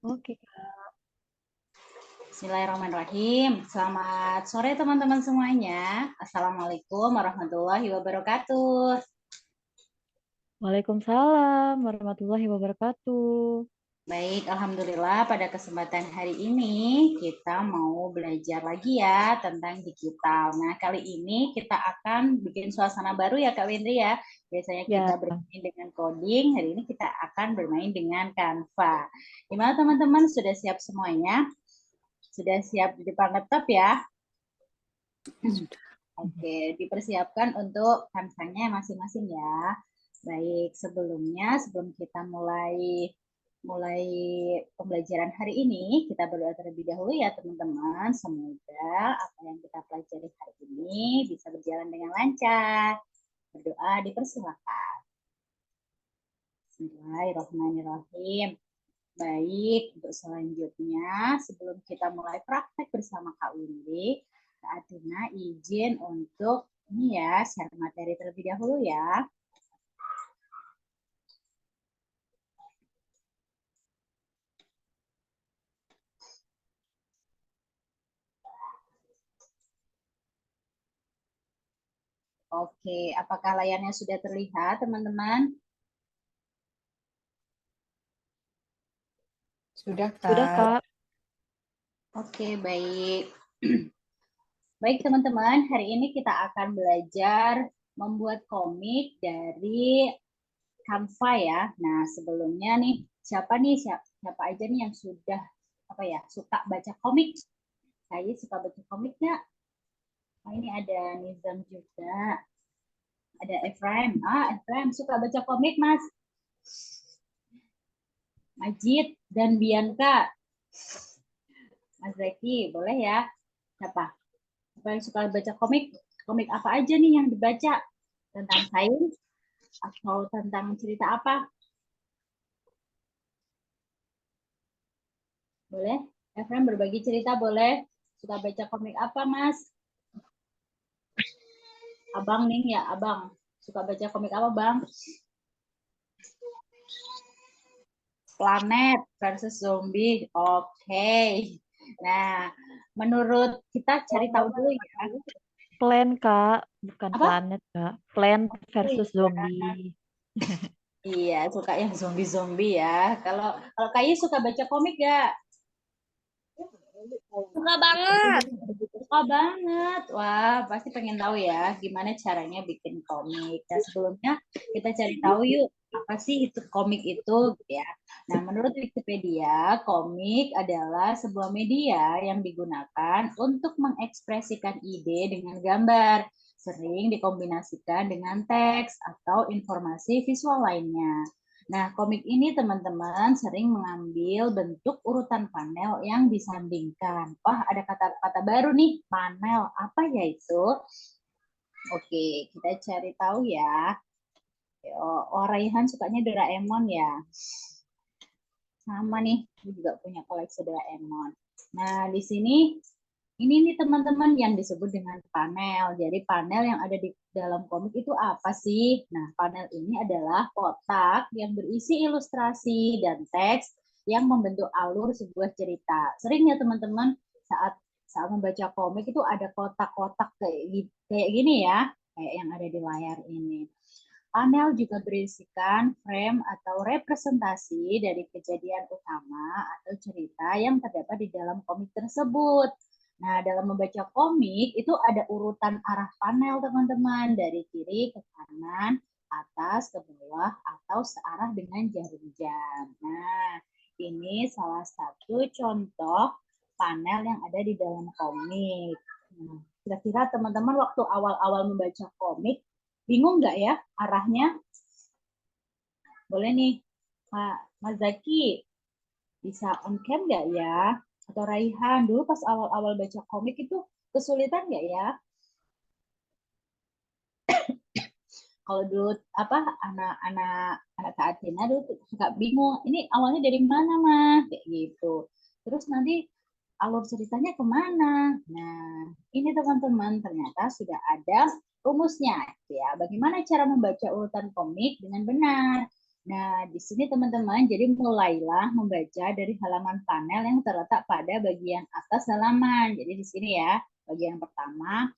Oke. Bismillahirrahmanirrahim. Selamat sore teman-teman semuanya. Assalamualaikum warahmatullahi wabarakatuh. Waalaikumsalam warahmatullahi wabarakatuh. Baik, alhamdulillah pada kesempatan hari ini kita mau belajar lagi ya tentang digital. Nah, kali ini kita akan bikin suasana baru ya Kak Windri ya. Biasanya kita Ya, bermain dengan coding, hari ini kita akan bermain dengan Canva. Gimana teman-teman, sudah siap semuanya? Sudah siap di depan laptop ya? Oke, dipersiapkan untuk kansanya masing-masing ya. Baik, sebelum kita mulai mulai pembelajaran hari ini, kita berdoa terlebih dahulu ya teman-teman. Semoga apa yang kita pelajari hari ini bisa berjalan dengan lancar. Berdoa dipersilakan. Bismillahirrahmanirrahim. Baik, untuk selanjutnya, sebelum kita mulai praktek bersama Kak Windy, Kak Atina izin untuk ini ya, share materi terlebih dahulu ya. Oke, apakah layarnya sudah terlihat, teman-teman? Sudah, sudah Kak. Kak. Oke, baik. Baik, teman-teman, hari ini kita akan belajar membuat komik dari Canva ya. Nah, sebelumnya nih, siapa aja nih yang sudah suka baca komik? Saya suka baca komik nggak? Oh, ini ada Nizam juga. Ada Efraim. Efraim suka baca komik, Mas. Majid dan Bianca. Mas Zaki, boleh ya? Siapa? Siapa yang suka baca komik? Komik apa aja nih yang dibaca? Tentang sains atau tentang cerita apa? Boleh? Efraim berbagi cerita boleh? Suka baca komik apa, Mas? Abang nih ya, Abang. Suka baca komik apa, Bang? Planet versus Zombie. Oke. Nah, menurut kita cari tahu dulu ya. Plan Kak, bukan Apa? planet Kak. Plan versus Iya, zombie. iya, suka yang zombie-zombie ya. Kalau kalau Kayi suka baca komik gak? Suka banget. Suka banget. Wah, pasti pengen tahu ya gimana caranya bikin komik. Nah, sebelumnya kita cari tahu yuk, apa sih itu komik itu gitu ya. Nah, menurut Wikipedia, komik adalah sebuah media yang digunakan untuk mengekspresikan ide dengan gambar, sering dikombinasikan dengan teks atau informasi visual lainnya. Nah, komik ini teman-teman sering mengambil bentuk urutan panel yang disandingkan. Wah, ada kata-kata baru nih, panel. Apa ya itu? Oke, kita cari tahu ya. Oh, Raihan sukanya Doraemon ya. Sama nih, aku juga punya koleksi Doraemon. Nah, di sini ini nih teman-teman yang disebut dengan panel. Jadi panel yang ada di dalam komik itu apa sih? Nah, panel ini adalah kotak yang berisi ilustrasi dan teks yang membentuk alur sebuah cerita. Sering ya teman-teman saat saat membaca komik itu ada kotak-kotak kayak gini ya, kayak yang ada di layar ini. Panel juga berisikan frame atau representasi dari kejadian utama atau cerita yang terdapat di dalam komik tersebut. Nah, dalam membaca komik itu ada urutan arah panel, teman-teman, dari kiri ke kanan, atas ke bawah, atau searah dengan jarum jam. Nah, ini salah satu contoh panel yang ada di dalam komik. Nah, kira-kira teman-teman waktu awal-awal membaca komik, bingung nggak ya arahnya? Boleh nih, Mas Zaki, bisa on cam nggak ya? Atau Raihan, dulu pas awal-awal baca komik itu kesulitan nggak ya? Kalau dulu anak-anak Kak Athena dulu suka bingung, ini awalnya dari mana Mas? Kayak gitu. Terus nanti alur ceritanya kemana? Nah, ini teman-teman ternyata sudah ada rumusnya, ya. Bagaimana cara membaca urutan komik dengan benar? Nah, di sini teman-teman, jadi mulailah membaca dari halaman panel yang terletak pada bagian atas halaman. Jadi di sini ya, bagian pertama.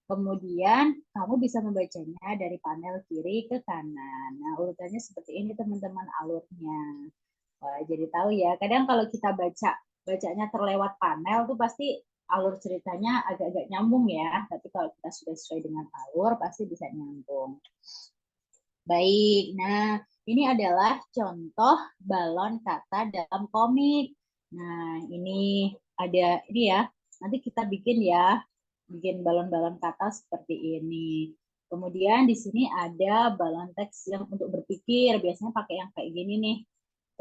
Kemudian kamu bisa membacanya dari panel kiri ke kanan. Nah, urutannya seperti ini teman-teman alurnya. Wah, jadi tahu ya. Kadang kalau kita bacanya terlewat panel tuh pasti alur ceritanya agak-agak nyambung ya. Tapi kalau kita sudah sesuai dengan alur pasti bisa nyambung. Baik, nah ini adalah contoh balon kata dalam komik. Nah, ini ada ini ya. Nanti kita bikin ya, bikin balon-balon kata seperti ini. Kemudian di sini ada balon teks yang untuk berpikir, biasanya pakai yang kayak gini nih.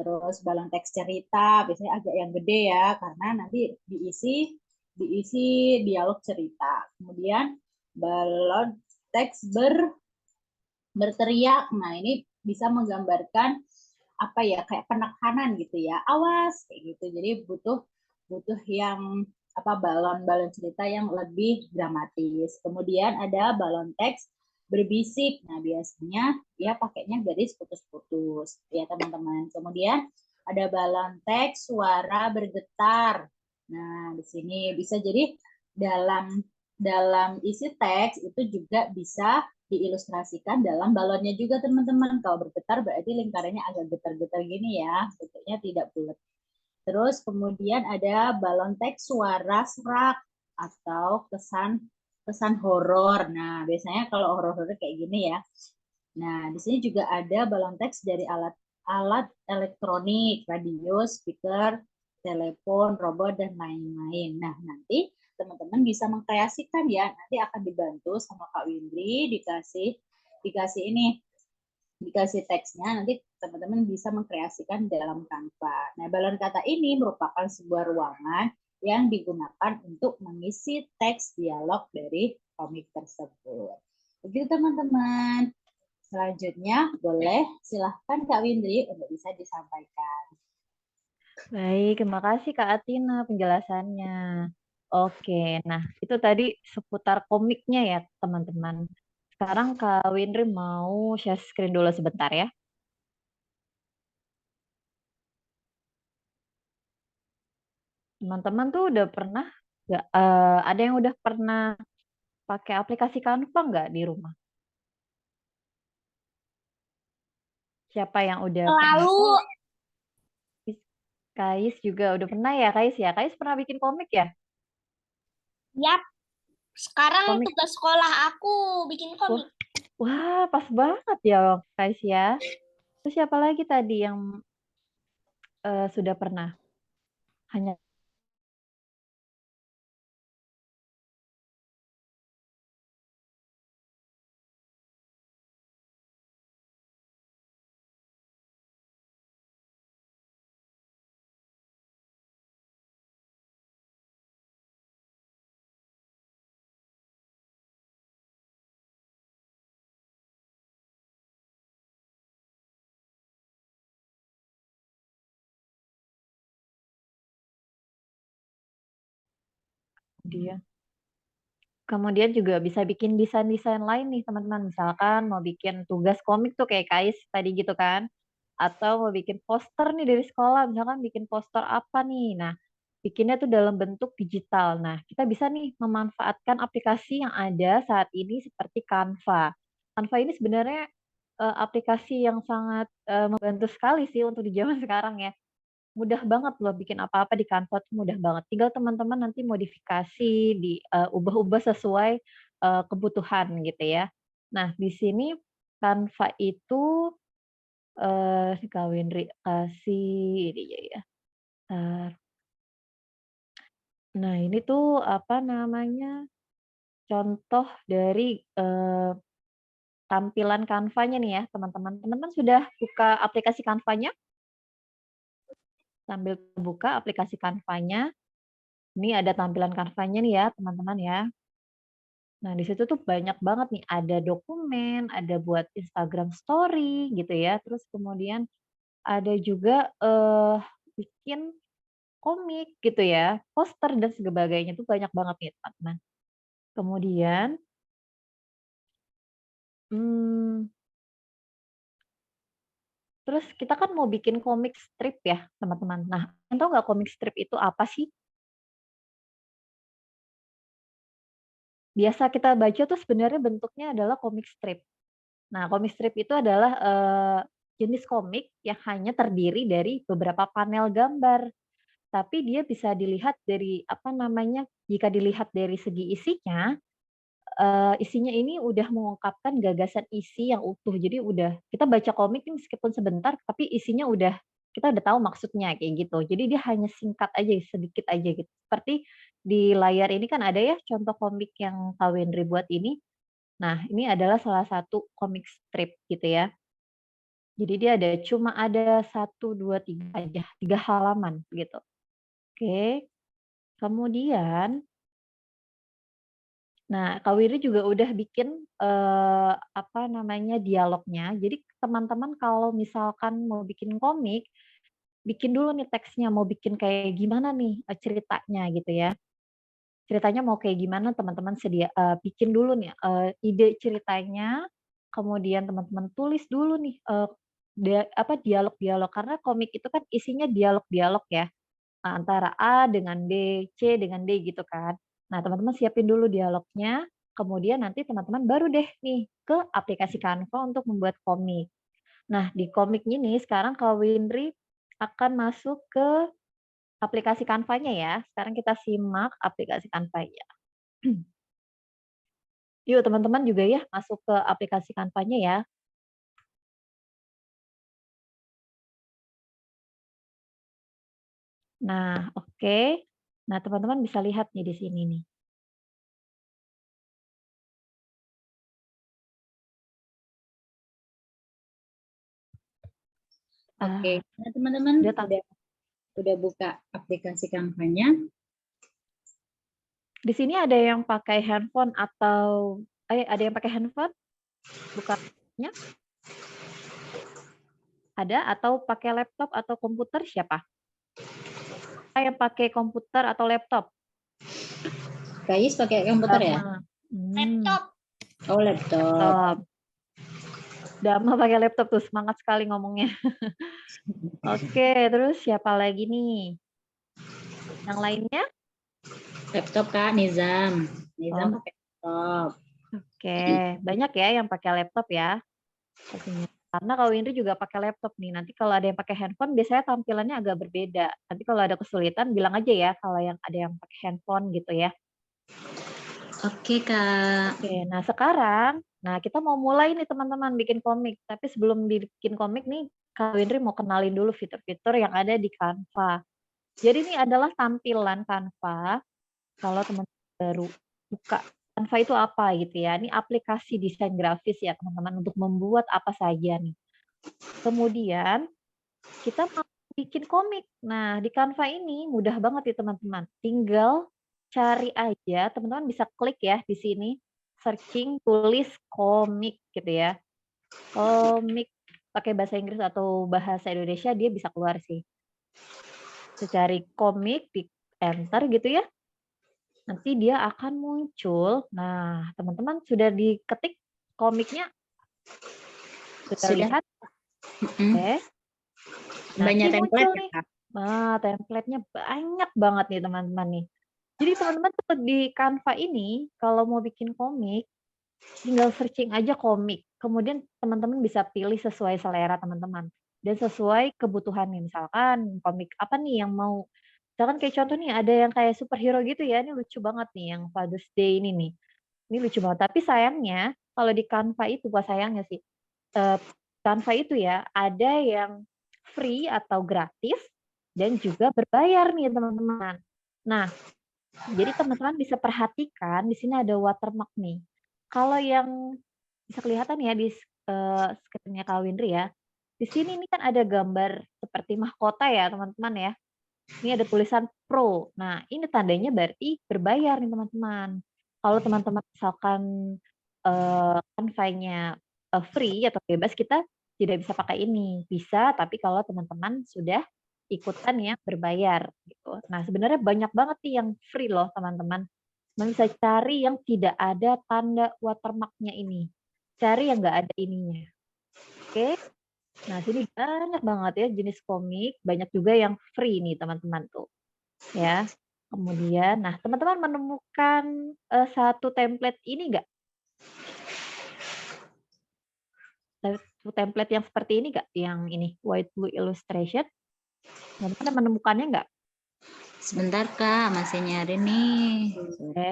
Terus balon teks cerita, biasanya agak yang gede ya, karena nanti diisi diisi dialog cerita. Kemudian balon teks berteriak. Nah, ini bisa menggambarkan apa ya, kayak penekanan gitu ya. Awas kayak gitu. Jadi butuh butuh yang apa, balon-balon cerita yang lebih dramatis. Kemudian ada balon teks berbisik. Nah, biasanya dia pakainya garis putus-putus ya, teman-teman. Kemudian ada balon teks suara bergetar. Nah, di sini bisa jadi dalam dalam isi teks itu juga bisa diilustrasikan dalam balonnya juga, teman-teman. Kalau bergetar berarti lingkarannya agak getar-getar gini ya, bentuknya tidak bulat. Terus kemudian ada balon teks suara serak atau kesan kesan horor. Nah, biasanya kalau horor-horor kayak gini ya. Nah, di sini juga ada balon teks dari alat elektronik, radio, speaker, telepon, robot, dan lain-lain. Nah, nanti teman-teman bisa mengkreasikan ya. Nanti akan dibantu sama Kak Windri, dikasih dikasih ini, dikasih teksnya, nanti teman-teman bisa mengkreasikan dalam Canva. Nah, balon kata ini merupakan sebuah ruangan yang digunakan untuk mengisi teks dialog dari komik tersebut. Begitu teman-teman. Selanjutnya, boleh silahkan Kak Windri untuk bisa disampaikan. Baik, terima kasih Kak Atina penjelasannya. Oke, nah itu tadi seputar komiknya ya teman-teman. Sekarang Kak Windri mau share screen dulu sebentar ya. Teman-teman tuh udah pernah nggak, ada yang udah pernah pakai aplikasi Canva nggak di rumah? Siapa yang udah pernah? Lalu, Kais juga udah pernah ya, Kais ya? Kais pernah bikin komik ya? ya, sekarang Komik. tugas sekolah aku bikin Wah, komik. wah, pas banget ya, Kais ya. Terus siapa lagi tadi yang sudah pernah? Hanya dia. Kemudian juga bisa bikin desain-desain lain nih teman-teman. Misalkan mau bikin tugas komik tuh kayak Kais tadi gitu kan. Atau mau bikin poster nih dari sekolah. Misalkan bikin poster apa nih. Nah, bikinnya tuh dalam bentuk digital. Nah, kita bisa nih memanfaatkan aplikasi yang ada saat ini seperti Canva. Canva ini sebenarnya aplikasi yang sangat membantu sekali sih untuk di zaman sekarang ya. Mudah banget loh bikin apa-apa di Canva tuh mudah banget. Tinggal teman-teman nanti modifikasi, ubah-ubah sesuai, kebutuhan gitu ya. Nah, di sini Canva itu, si Kak Windri kasih ini ya. Bentar. Nah, ini tuh apa namanya, contoh dari, tampilan Canva-nya nih ya teman-teman. Teman-teman sudah buka aplikasi Canva-nya? Sambil buka aplikasi Canva-nya, ini ada tampilan Canva-nya nih ya teman-teman ya. Nah, di situ tuh banyak banget nih, ada dokumen, ada buat Instagram Story gitu ya, terus kemudian ada juga, bikin komik gitu ya, poster dan sebagainya tuh banyak banget nih, teman-teman. Kemudian, mmm, Terus kita kan mau bikin komik strip ya, teman-teman. Nah, kalian tahu nggak komik strip itu apa sih? Biasa kita baca tuh sebenarnya bentuknya adalah komik strip. Nah, komik strip itu adalah jenis komik yang hanya terdiri dari beberapa panel gambar. Tapi dia bisa dilihat dari apa namanya? Jika dilihat dari segi isinya, isinya ini udah mengungkapkan gagasan isi yang utuh. Jadi udah kita baca komik nih meskipun sebentar, tapi isinya udah kita udah tahu maksudnya kayak gitu. Jadi dia hanya singkat aja, sedikit aja gitu. Seperti di layar ini kan ada ya contoh komik yang Kak Wendri buat ini. Nah, ini adalah salah satu komik strip gitu ya. Jadi dia cuma ada 1, 2, 3 aja, 3 halaman gitu. Oke, kemudian nah, Kak Wiri juga udah bikin, apa namanya, dialognya. Jadi teman-teman kalau misalkan mau bikin komik, bikin dulu nih teksnya, mau bikin kayak gimana nih, ceritanya gitu ya. Ceritanya mau kayak gimana teman-teman bikin dulu nih, ide ceritanya, kemudian teman-teman tulis dulu nih, dialog-dialog, karena komik itu kan isinya dialog-dialog ya. Antara A dengan B, C dengan D gitu kan. Nah, teman-teman siapin dulu dialognya, kemudian nanti teman-teman baru deh nih ke aplikasi Canva untuk membuat komik. Nah, di komik ini sekarang Kak Windri akan masuk ke aplikasi Canva-nya ya. Sekarang kita simak aplikasi Canva-nya. Yuk teman-teman juga ya masuk ke aplikasi Canva-nya ya. Nah, oke. Nah, teman-teman bisa lihat nih di sini nih. Oke, nah teman-teman udah buka aplikasi Canva-nya. Di sini ada yang pakai handphone atau ada yang pakai handphone? Bukannya? Ada atau pakai laptop atau komputer siapa? Yang pakai komputer atau laptop? Kais pakai komputer ya? Laptop. Oh, laptop. Laptop. Dama pakai laptop tuh, semangat sekali ngomongnya. Oke, terus siapa lagi nih? Yang lainnya? Laptop Kak, Nizam. Nizam pakai laptop. Oke, banyak ya yang pakai laptop ya. Pastinya. Karena kalau Indri juga pakai laptop nih. Nanti kalau ada yang pakai handphone, biasanya tampilannya agak berbeda. Nanti kalau ada kesulitan, bilang aja ya kalau yang ada yang pakai handphone gitu ya. Oke, Kak. Oke, nah sekarang, kita mau mulai nih teman-teman bikin komik. Tapi sebelum bikin komik nih, Kak Windri mau kenalin dulu fitur-fitur yang ada di Canva. Jadi ini adalah tampilan Canva. Kalau teman-teman baru buka Canva itu apa gitu ya. Ini aplikasi desain grafis ya teman-teman untuk membuat apa saja nih. Kemudian kita mau bikin komik. Nah, di Canva ini mudah banget ya teman-teman. Tinggal cari aja, teman-teman bisa klik ya di sini, searching tulis komik gitu ya. Komik pakai bahasa Inggris atau bahasa Indonesia dia bisa keluar sih. Cari komik, di enter gitu ya. Nanti dia akan muncul. Nah, teman-teman sudah diketik komiknya? Sudah lihat? Oke. Banyak Nanti muncul template nih. ya, Kak? Nah, template-nya banyak banget nih teman-teman nih. Jadi teman-teman di Canva ini kalau mau bikin komik, tinggal searching aja komik. Kemudian teman-teman bisa pilih sesuai selera teman-teman dan sesuai kebutuhannya. Misalkan komik apa nih yang mau, misalkan kayak contoh nih ada yang kayak superhero gitu ya, ini lucu banget nih yang Father's Day ini nih. Ini lucu banget. Tapi sayangnya kalau di Canva itu, bukan sayangnya sih, Canva itu ya ada yang free atau gratis dan juga berbayar nih teman-teman. Nah, jadi teman-teman bisa perhatikan di sini ada watermark nih. Kalau yang bisa kelihatan ya di screen-nya Kak Windri ya. Di sini ini kan ada gambar seperti mahkota ya teman-teman ya. Ini ada tulisan Pro. Nah, ini tandanya berarti berbayar nih teman-teman. Kalau teman-teman misalkan Canva-nya free atau bebas, kita tidak bisa pakai ini. Bisa, tapi kalau teman-teman sudah ikutan yang berbayar gitu. Nah, sebenarnya banyak banget nih yang free loh teman-teman. Teman bisa cari yang tidak ada tanda watermark-nya ini. Cari yang nggak ada ininya. Oke. Nah, sini banyak banget ya jenis komik, banyak juga yang free nih teman-teman tuh, ya. Kemudian, nah teman-teman menemukan satu template ini nggak? Satu template yang seperti ini nggak? Yang ini white blue illustration? Teman-teman menemukannya nggak? Sebentar Kak, masih nyari nih.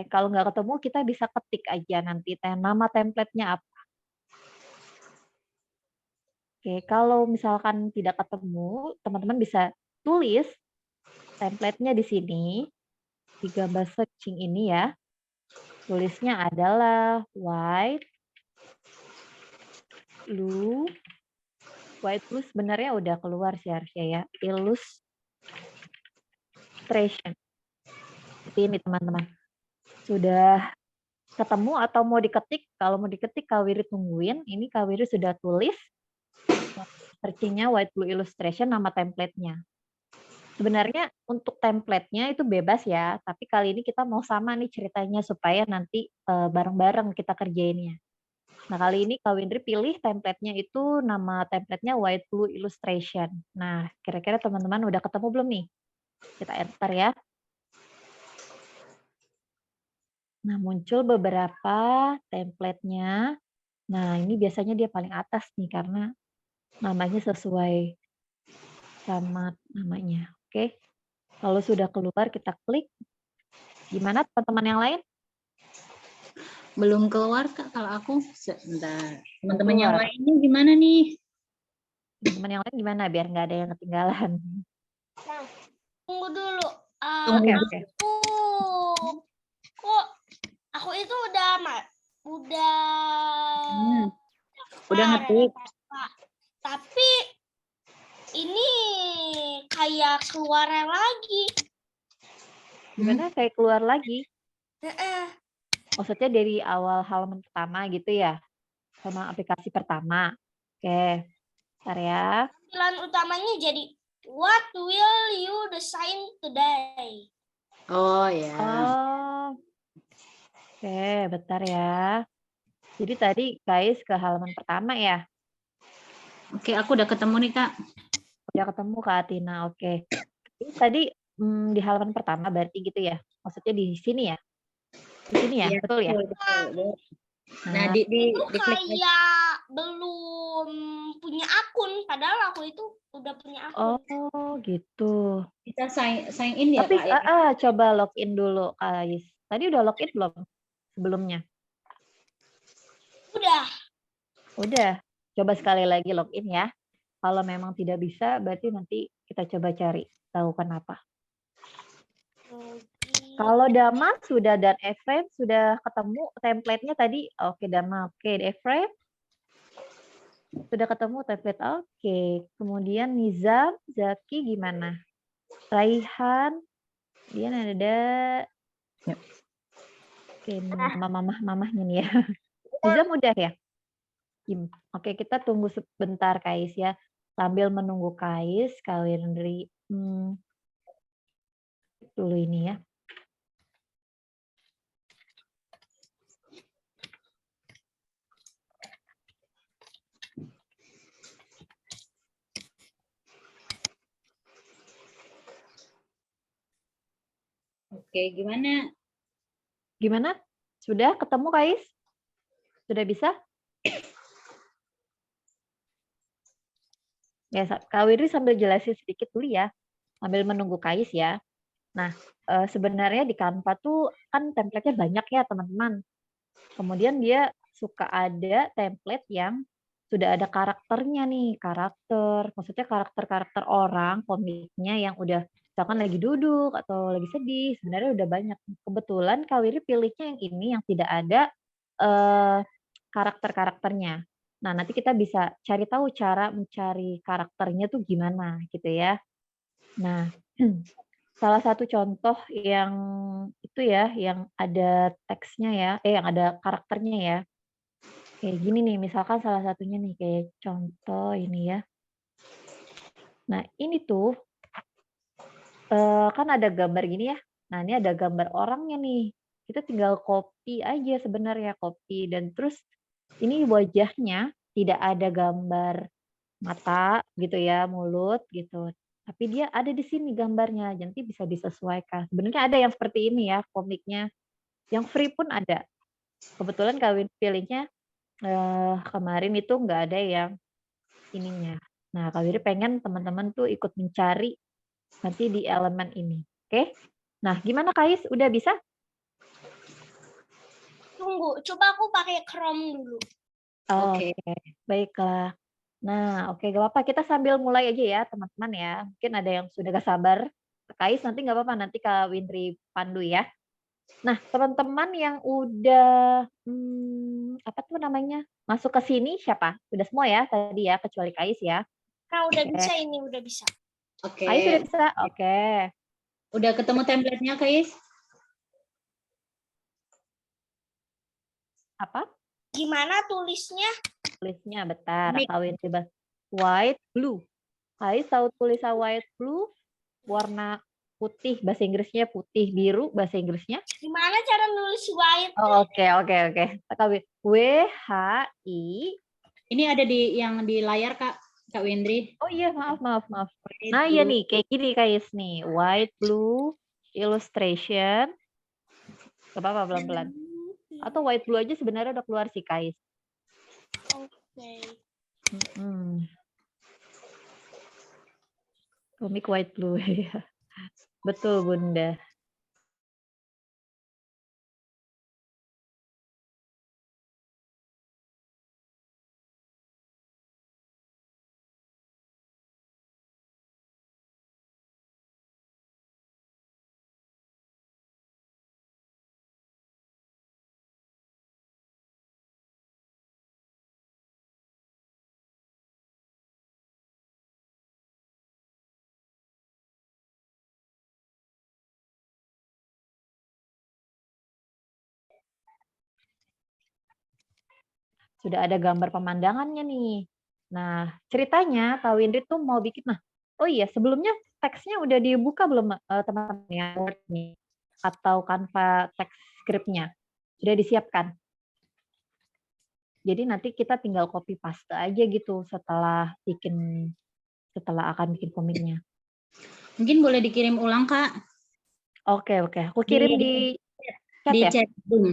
Kalau nggak ketemu kita bisa ketik aja nanti nama template-nya apa. Oke, kalau misalkan tidak ketemu, teman-teman bisa tulis template-nya di sini, di gambar searching ini ya. Tulisnya adalah white blue sebenarnya udah keluar sih harusnya ya, illustration. Seperti ini teman-teman. Sudah ketemu atau mau diketik? Kalau mau diketik Kak Wiri tungguin, ini Kak Wiri sudah tulis searching-nya white blue illustration nama template-nya. Sebenarnya untuk template-nya itu bebas ya, tapi kali ini kita mau sama nih ceritanya supaya nanti bareng-bareng kita kerjainnya. Nah, kali ini Kak Windri pilih template-nya itu nama template-nya white blue illustration. Nah, kira-kira teman-teman udah ketemu belum nih? Kita enter ya. Nah, muncul beberapa template-nya. Nah, ini biasanya dia paling atas nih karena namanya sesuai sama namanya. Oke. Kalau sudah keluar kita klik. Gimana teman-teman yang lain? Belum keluar Kak kalau aku. Sebentar. Teman-teman yang Keluar. lainnya gimana nih? Teman-teman yang lain gimana biar nggak ada yang ketinggalan? Nah, tunggu dulu. Oke, oke. Kok aku itu udah udah Udah ngetik. tapi ini kayak keluar lagi. Gimana kayak keluar lagi? Heeh. Maksudnya dari awal halaman pertama gitu ya? Sama aplikasi pertama. Oke, bentar ya. Tampilan utamanya jadi what will you design today? Oh ya. Oh, oke, bentar ya. Jadi tadi guys ke halaman pertama ya? Oke, aku udah ketemu nih Kak. Udah ketemu Kak Atina, oke. Ini tadi di halaman pertama berarti gitu ya? Maksudnya di sini ya? Di sini ya, Iya, betul ya? betul. Nah, Nah, Itu diklik aja. kayak belum punya akun, padahal aku itu udah punya akun. oh gitu. Bisa sign in ya Tapi Kak ya? coba login dulu Kais. Tadi udah login belum sebelumnya? Udah. Udah. Coba sekali lagi login ya. Kalau memang tidak bisa, berarti nanti kita coba cari tahu kenapa. Kalau Dama sudah dan Efrem sudah ketemu template-nya tadi. Oke Dama, oke Efrem. Sudah ketemu template, oke. Kemudian Nizam, Zaki gimana? Raihan, dia ada. Oke, mamahnya nih ya. Nizam udah ya? Oke, kita tunggu sebentar Kais ya. Sambil menunggu Kais, kalian dari dulu ini ya. Oke, gimana? Gimana? Sudah ketemu Kais? Sudah bisa? Ya, Kak Widri sambil jelasin sedikit dulu ya, sambil menunggu Kais ya. Nah, sebenarnya di Canva tuh kan template-nya banyak ya teman-teman. Kemudian dia suka ada template yang sudah ada karakternya nih, maksudnya karakter-karakter orang komiknya yang udah misalkan lagi duduk atau lagi sedih, sebenarnya udah banyak. Kebetulan Kak Widri pilihnya yang ini yang tidak ada karakter-karakternya. Nah, nanti kita bisa cari tahu cara mencari karakternya tuh gimana gitu ya. Nah, salah satu contoh yang itu ya, yang ada teksnya ya, yang ada karakternya ya. Kayak gini nih, misalkan salah satunya nih kayak contoh ini ya. Nah, ini tuh kan ada gambar gini ya. Nah, ini ada gambar orangnya nih. Kita tinggal copy aja sebenarnya, copy dan terus ini wajahnya tidak ada gambar mata gitu ya, mulut gitu. Tapi dia ada di sini gambarnya, nanti bisa disesuaikan. Sebenarnya ada yang seperti ini ya komiknya, yang free pun ada. Kebetulan Kak pilihnya kemarin itu nggak ada yang ininya. Nah, Kak Wiri pengen teman-teman tuh ikut mencari nanti di elemen ini. Oke? Nah, gimana Kais? Udah bisa? Tunggu, coba aku pakai Chrome dulu. Oke. Oke, baiklah. Nah, oke, gak apa-apa. Kita sambil mulai aja ya, teman-teman ya. Mungkin ada yang sudah gak sabar. Kais nanti gak apa-apa, nanti Kak Windri pandu ya. Nah, teman-teman yang udah, apa tuh namanya, masuk ke sini siapa? Udah semua ya tadi ya, kecuali Kais ya. Nah, udah Oke. bisa ini, udah bisa. Oke. Kais sudah bisa? Oke. Udah ketemu template-nya, Kais? Apa? Gimana tulisnya? Tulisnya, bentar. Komik. Kak Windri bahas. White, blue. Kais tahu tulisan white, blue? Warna putih, bahasa Inggrisnya putih, biru, bahasa Inggrisnya? Gimana cara nulis white? Oh, oke. W-H-I. Ini ada yang di layar, Kak Windri. Oh iya, maaf. Nah iya nih, kayak gini Kais nih. White, blue, illustration. Gak apa-apa, pelan-pelan. Atau white, blue aja sebenarnya udah keluar sih Kais. Oke. Komik white, blue ya. Betul, Bunda. Sudah ada gambar pemandangannya nih. Nah, ceritanya Kak Windri tuh mau bikin, oh iya, sebelumnya teksnya udah dibuka belum teman-teman ya, Word nih? Atau Canva teks scriptnya? Sudah disiapkan? Jadi nanti kita tinggal copy paste aja gitu setelah akan bikin komiknya. Mungkin boleh dikirim ulang, Kak. Oke. Aku kirim di chat di ya?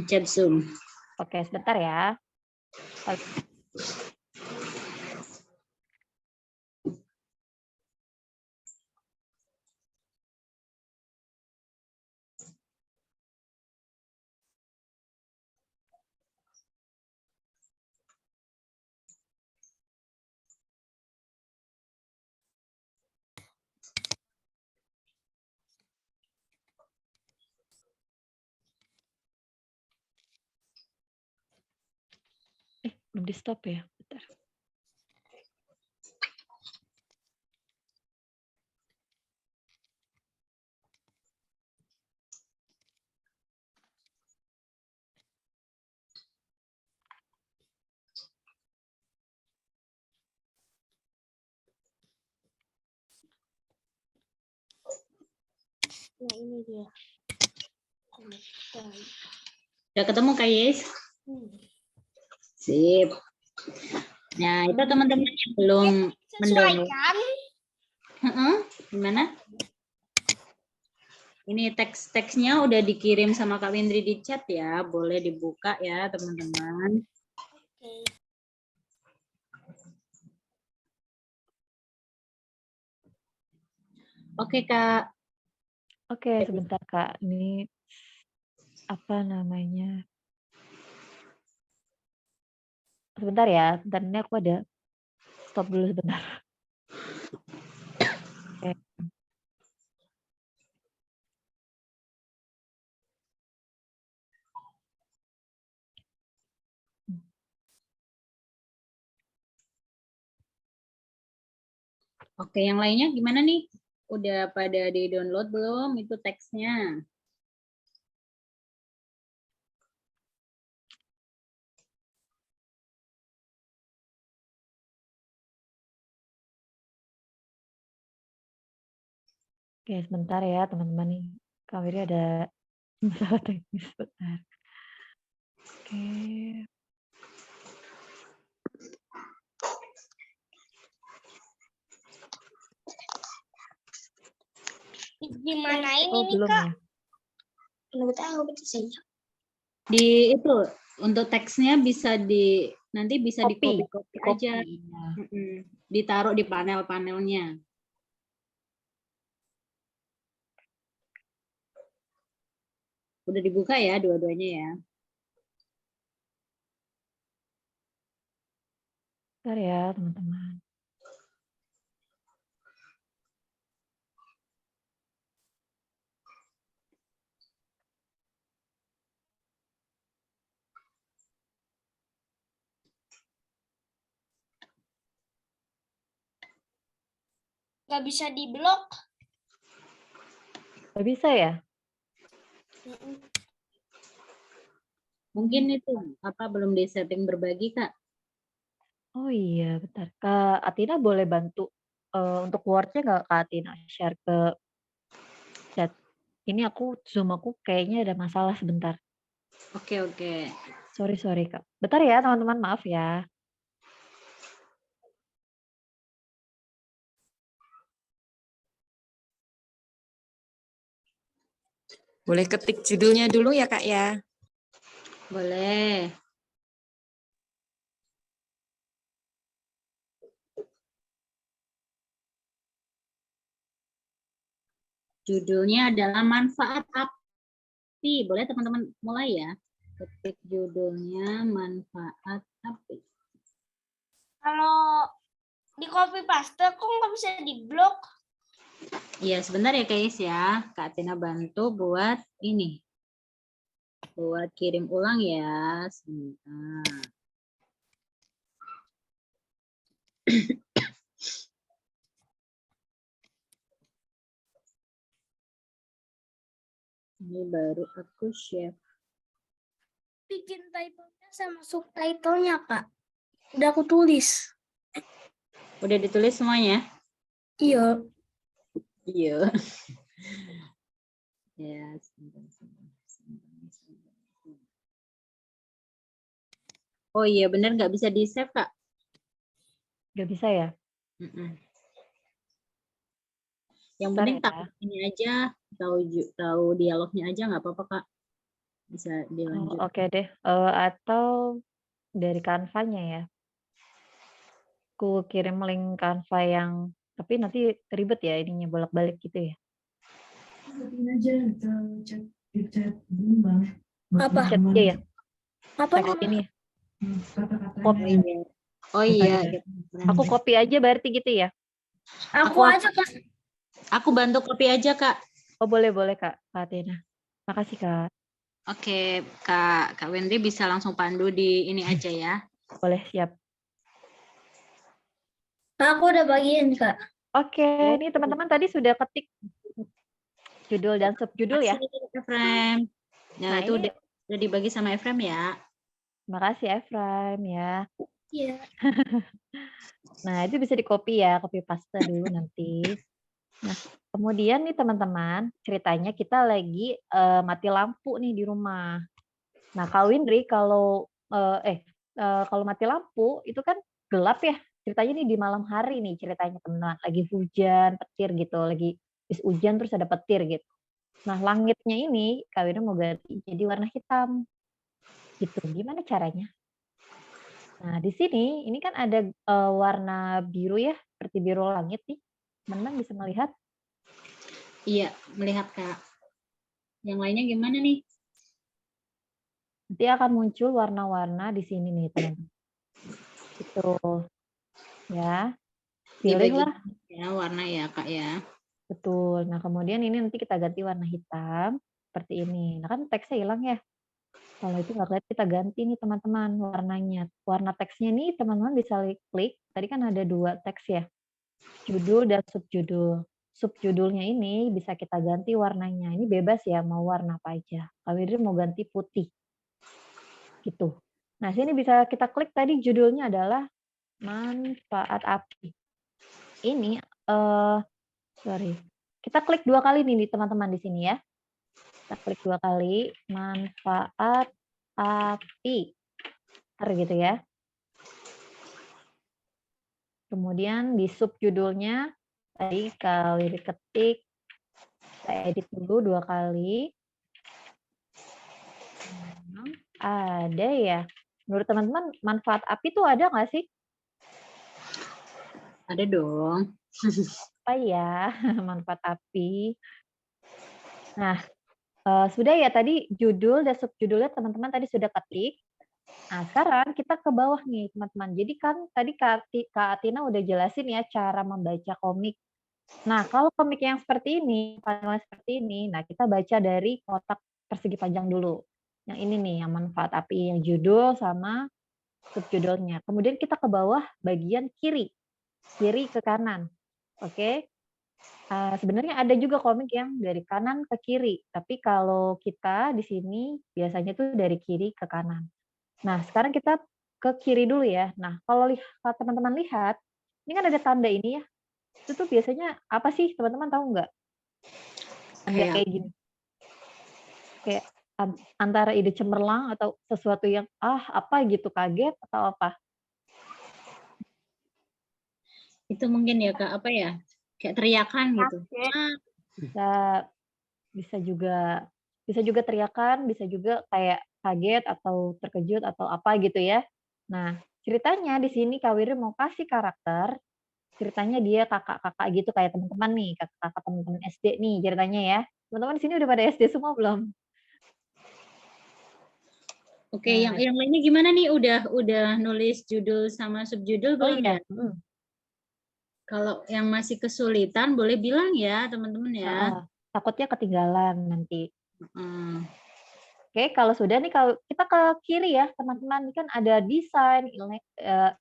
chat Zoom. Oke, sebentar ya. Belum di stop ya? Bentar. Nah, ini dia. Udah ketemu, Kais? Sip. Nah, itu teman-teman yang belum mendownload. Gimana? Ini teks-teksnya udah dikirim sama Kak Windri di chat ya. Boleh dibuka ya, teman-teman. Oke, Kak. Oke, sebentar Kak. Ini apa namanya? Sebentar ya. Sebentar ini aku ada stop dulu sebentar. Oke. Oke, yang lainnya gimana nih? Udah pada di-download belum itu teksnya? Oke, sebentar ya teman-teman nih. Kak Wiri ada masalah teknis sebentar. Oke. Gimanain Oh, ini belum Kak? ya? Belum tahu betul saja. Di itu untuk teksnya nanti bisa di Copy. copy Copy. aja. Ya. Ditaruh di panel-panelnya. Udah dibuka ya dua-duanya ya. Bentar ya, teman-teman. Nggak bisa diblok. Gak bisa ya? Mungkin itu belum di setting berbagi, Kak. Oh iya, bentar. Kak Atina boleh bantu untuk Word-nya nggak Kak Atina share ke chat? Ini Zoom aku kayaknya ada masalah sebentar. Oke. Sorry Kak. Bentar ya teman-teman, maaf ya. Boleh ketik judulnya dulu ya Kak ya. Boleh. Judulnya adalah manfaat api. Boleh teman-teman mulai ya. Ketik judulnya manfaat api. Kalau di copy paste kok nggak bisa diblok? Iya, sebentar ya guys ya. Kak Tina bantu buat ini. Buat kirim ulang ya. Sebentar. Ini baru aku share. Bikin title-nya sama subtitle-nya, Kak. Udah aku tulis. Udah ditulis semuanya? Iya. Iya. Ya, sebentar. Oh iya, benar nggak bisa di-save, Kak? Nggak bisa ya? Yang Bentar penting ya. tahu ini aja, tahu dialognya aja nggak apa-apa, Kak. Bisa dilanjut. Oke deh. Atau dari Canva-nya ya. Aku kirim link Canva yang, tapi nanti ribet ya ininya bolak-balik gitu ya. Apa? Chat ya. Apa? Teks ini. Oh iya. Oh iya. Aku copy aja berarti gitu ya. Aku aja, Kak. Aku bantu copy aja, Kak. Oh boleh Kak Atina. Makasih Kak. Oke, Kak Wendy bisa langsung pandu di ini aja ya. Boleh, siap. Aku udah bagiin, Kak. Oke, ini teman-teman tadi sudah ketik judul dan subjudul ya. Efrem. Nah, itu ini udah dibagi sama Efrem ya. makasih Efraim ya. Iya. Nah, itu bisa di-copy ya, copy paste dulu nanti. Nah, kemudian nih teman-teman, ceritanya kita lagi mati lampu nih di rumah. Nah, Kak Windri kalau kalau mati lampu itu kan gelap ya. Ceritanya nih di malam hari nih ceritanya teman-teman. Lagi hujan, petir gitu, lagi habis hujan terus ada petir gitu. Nah, langitnya ini Kak Windri mau ganti jadi warna hitam. Gitu. Gimana caranya? Nah, di sini ini kan ada warna biru ya, seperti biru langit nih. Teman-teman bisa melihat? Iya, melihat Kak. Yang lainnya gimana nih? Nanti akan muncul warna-warna di sini nih, teman-teman. Gitu. Ya. Pilihlah. Ya, warna ya, Kak ya. Betul. Nah, kemudian ini nanti kita ganti warna hitam seperti ini. Nah, kan teksnya hilang ya. Kalau itu nggak kelihatan, kita ganti nih teman-teman warnanya. Warna teksnya nih teman-teman bisa klik. Tadi kan ada 2 teks ya. Judul dan subjudul. Subjudulnya ini bisa kita ganti warnanya. Ini bebas ya, mau warna apa aja. Kalau ini mau ganti putih. Gitu. Nah, sini bisa kita klik tadi judulnya adalah manfaat api. Ini kita klik 2 kali nih teman-teman di sini ya. Kita klik 2 kali manfaat api. Gitu ya. Kemudian di subjudulnya tadi kalau diketik Kita edit dulu 2 kali. Ada ya? Menurut teman-teman manfaat API tuh ada nggak sih? Ada dong. Apa ya manfaat API? Nah, sudah ya tadi judul dan subjudulnya teman-teman tadi sudah ketik. Nah, sekarang kita ke bawah nih teman-teman. Jadi kan tadi Kak Atina udah jelasin ya cara membaca komik. Nah, kalau komik yang seperti ini, panel seperti ini, nah kita baca dari kotak persegi panjang dulu. Yang ini nih, yang manfaat API, yang judul sama subjudulnya. Kemudian kita ke bawah bagian kiri ke kanan. Oke. Sebenarnya ada juga komik yang dari kanan ke kiri, tapi kalau kita di sini biasanya tuh dari kiri ke kanan. Nah, sekarang kita ke kiri dulu ya. Nah, kalau teman-teman lihat, ini kan ada tanda ini ya. Itu tuh biasanya apa sih? Teman-teman tahu nggak? Tanda kayak gini. Kayak antara ide cemerlang atau sesuatu yang apa gitu, kaget atau apa? Itu mungkin ya Kak, apa ya? Kayak teriakan gitu. Bisa juga teriakan, bisa juga kayak kaget atau terkejut atau apa gitu ya. Nah, ceritanya di sini Kak Wiri mau kasih karakter, ceritanya dia kakak-kakak gitu kayak teman-teman nih, kakak-kakak teman-teman SD nih ceritanya ya. Teman-teman di sini udah pada SD semua belum? Oke, yang lainnya gimana nih? Udah nulis judul sama subjudul belum ya? Kalau yang masih kesulitan boleh bilang ya teman-teman ya. Takutnya ketinggalan nanti. Oke, kalau sudah nih kalau kita ke kiri ya teman-teman, ini kan ada desain,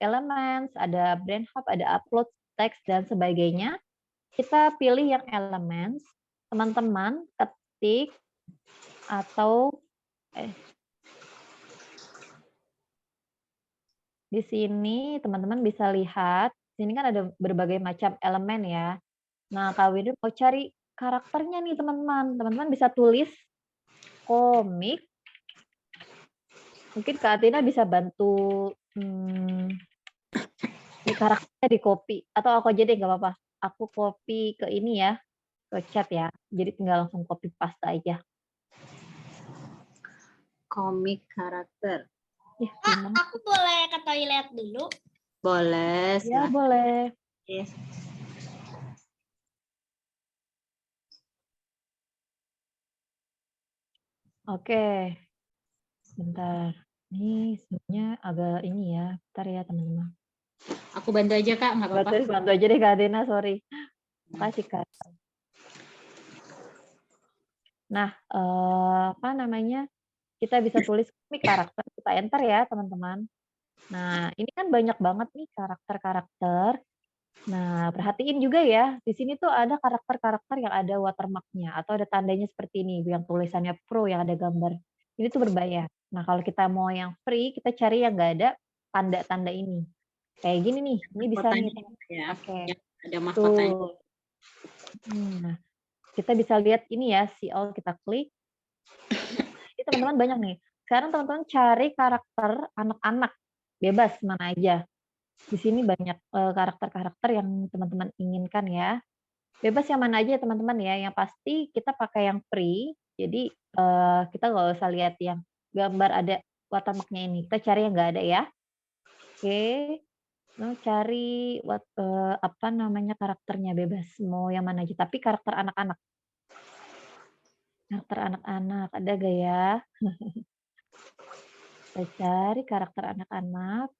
elements, ada brand hub, ada upload, teks dan sebagainya. Kita pilih yang elements, teman-teman ketik atau di sini teman-teman bisa lihat, sini kan ada berbagai macam elemen ya. Nah, Kak Windu mau cari karakternya nih teman-teman. Teman-teman bisa tulis komik. Mungkin Kak Atina bisa bantu ini karakternya di copy. Atau aku aja deh, nggak apa-apa. Aku copy ke ini ya, ke chat ya. Jadi tinggal langsung copy paste aja. Komik karakter. Aku boleh ke toilet dulu? Boleh. Ya, boleh. Yes. Oke. Bentar. Ini sebenarnya agak ini ya. Bentar ya, teman-teman. Aku bantu aja, Kak. Nggak apa-apa. Bantu aja deh, Kak Adena. Sorry. Makasih, Kak. Nah, apa namanya? Kita bisa tulis komik karakter. Kita enter ya, teman-teman. Nah, ini kan banyak banget nih karakter-karakter. Nah, perhatiin juga ya, di sini tuh ada karakter-karakter yang ada watermark-nya atau ada tandanya seperti ini, yang tulisannya pro, yang ada gambar. Ini tuh berbayar. Nah, kalau kita mau yang free, kita cari yang nggak ada tanda-tanda ini. Kayak gini nih, ini bisa nih. Ya, Oke. ada mahkotanya. Nah, kita bisa lihat ini ya, see all, kita klik. Ini teman-teman banyak nih. Sekarang teman-teman cari karakter anak-anak, bebas mana aja. Di sini banyak karakter-karakter yang teman-teman inginkan ya. Bebas yang mana aja ya teman-teman ya. Yang pasti kita pakai yang free. Jadi kita nggak usah lihat yang gambar ada watermark-nya ini. Kita cari yang nggak ada ya. Oke. Mau cari apa namanya karakternya bebas. Mau yang mana aja. Tapi karakter anak-anak. Karakter anak-anak ada gak ya? Kita cari karakter anak-anak.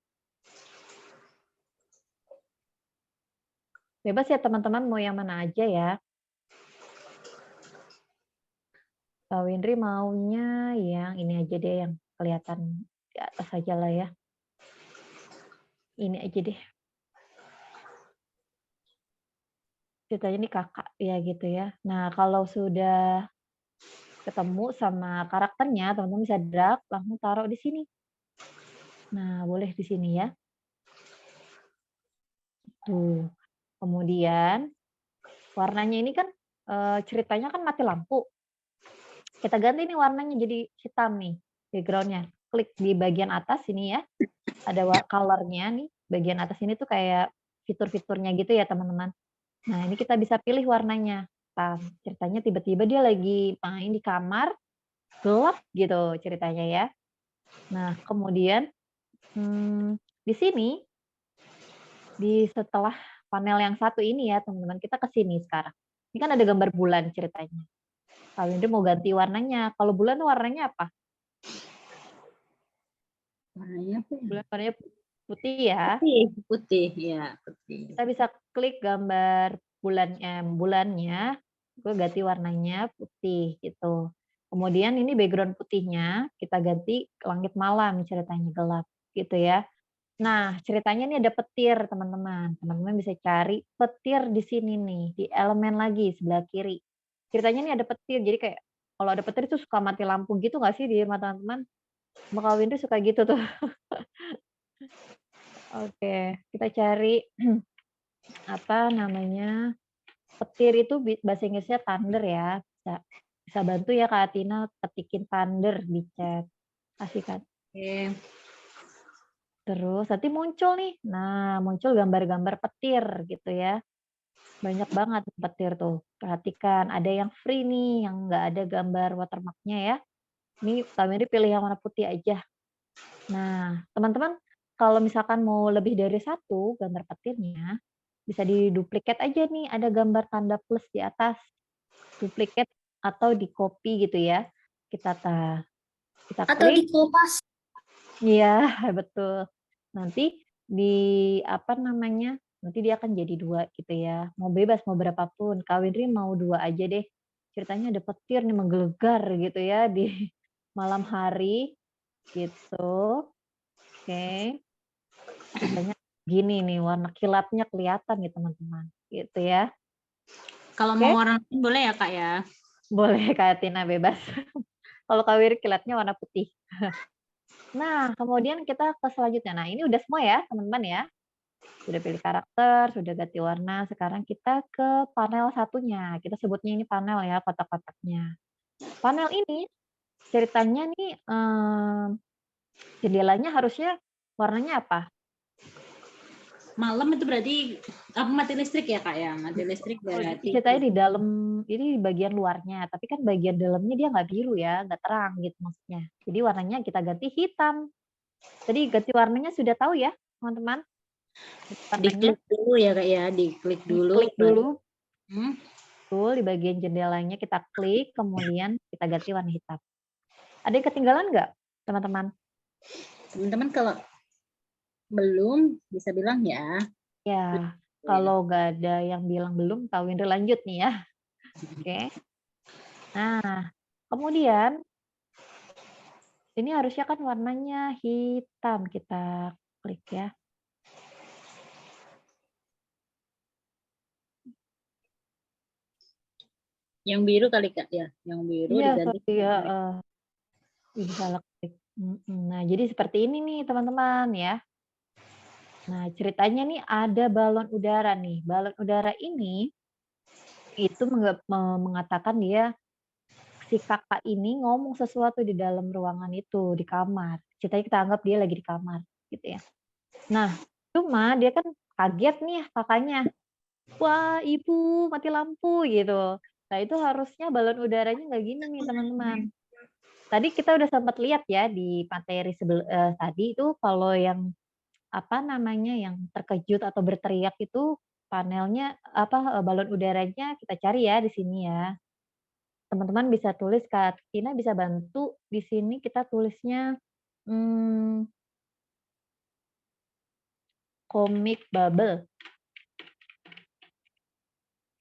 Bebas ya teman-teman mau yang mana aja ya. Kak Windri maunya yang ini aja deh, yang kelihatan di atas aja lah ya. Ini aja deh. Ceritanya ini kakak ya gitu ya. Nah, kalau sudah ketemu sama karakternya, teman-teman bisa drag, langsung taruh di sini. Nah, boleh di sini ya. Tuh. Kemudian warnanya ini kan ceritanya kan mati lampu. Kita ganti nih warnanya jadi hitam nih background-nya. Klik di bagian atas sini ya. Ada color-nya nih. Bagian atas ini tuh kayak fitur-fiturnya gitu ya teman-teman. Nah ini kita bisa pilih warnanya. hitam. Ceritanya tiba-tiba dia lagi main di kamar, gelap gitu ceritanya ya. Nah, kemudian di sini, setelah panel yang satu ini ya teman-teman, kita ke sini sekarang. Ini kan ada gambar bulan ceritanya. Kak Windri mau ganti warnanya. Kalau bulan warnanya apa? Warnanya apa ya? Bulan warnanya putih ya. Putih ya, putih. Kita bisa klik gambar bulannya, gue ganti warnanya putih gitu. Kemudian ini background putihnya kita ganti langit malam ceritanya gelap gitu ya. Nah, ceritanya ini ada petir, teman-teman. Teman-teman bisa cari petir di sini nih, di elemen lagi sebelah kiri. Ceritanya ini ada petir, jadi kayak kalau ada petir itu suka mati lampu gitu nggak sih di rumah teman-teman? Mbak Windu suka gitu tuh. Oke, kita cari apa namanya? Petir itu bahasa Inggrisnya thunder ya. Bisa bantu ya Kak Atina ketikin thunder di chat. Kasih kan. Oke. Terus nanti muncul nih. Nah, muncul gambar-gambar petir gitu ya. Banyak banget petir tuh. Perhatikan, ada yang free nih, yang nggak ada gambar watermark-nya ya. Ini Kak Mary pilih yang warna putih aja. Nah, teman-teman, kalau misalkan mau lebih dari satu gambar petirnya, bisa diduplikat aja nih, ada gambar tanda plus di atas. Duplikat atau di copy gitu ya. Kita Atau di klik. kopas. Iya, betul. Nanti apa namanya? Nanti dia akan jadi 2 gitu ya. Mau bebas mau berapapun. Kak Windri mau 2 aja deh. Ceritanya ada petir nih menggelegar gitu ya di malam hari gitu. Oke. Ceritanya gini nih, warna kilatnya kelihatan nih teman-teman. Gitu ya. Kalau Oke. mau warna lain boleh ya Kak ya? Boleh Kak Tina bebas. Kalau Kak Windri kilatnya warna putih. Nah, kemudian kita ke selanjutnya. Nah, ini udah semua ya, teman-teman ya. Sudah pilih karakter, sudah ganti warna. Sekarang kita ke panel satunya. Kita sebutnya ini panel ya, kotak-kotaknya. Panel ini ceritanya nih jendelanya harusnya warnanya apa? Malam itu berarti apa mati listrik ya Kak ya? Mati listrik berarti. Ceritanya di dalam, ini di bagian luarnya. Tapi kan bagian dalamnya dia nggak biru ya, nggak terang gitu maksudnya. Jadi warnanya kita ganti hitam. Jadi ganti warnanya sudah tahu ya, teman-teman? Diklik dulu ya Kak ya, diklik dulu. Klik dulu. Baru. Di bagian jendelanya kita klik, kemudian kita ganti warna hitam. Ada yang ketinggalan nggak, teman-teman? Teman-teman kalau belum bisa bilang ya. Ya, kalau nggak ada yang bilang belum, Kak Windri lanjut nih ya. Oke. Nah, kemudian ini harusnya kan warnanya hitam. Kita klik ya. Yang biru kali Kak ya, yang biru Iya, diganti. ya, salah klik. Nah, jadi seperti ini nih teman-teman ya. Nah, ceritanya nih ada balon udara nih. Balon udara ini itu mengatakan dia si kakak ini ngomong sesuatu di dalam ruangan itu, di kamar. Ceritanya kita anggap dia lagi di kamar, gitu ya. Nah, cuma dia kan kaget nih kakaknya. Wah, ibu mati lampu gitu. Nah, itu harusnya balon udaranya nggak gini nih teman-teman. Tadi kita udah sempat lihat ya di materi tadi itu kalau yang apa namanya yang terkejut atau berteriak itu panelnya balon udaranya kita cari ya di sini ya. Teman-teman bisa tulis, Kak Tina bisa bantu di sini kita tulisnya Comic Bubble.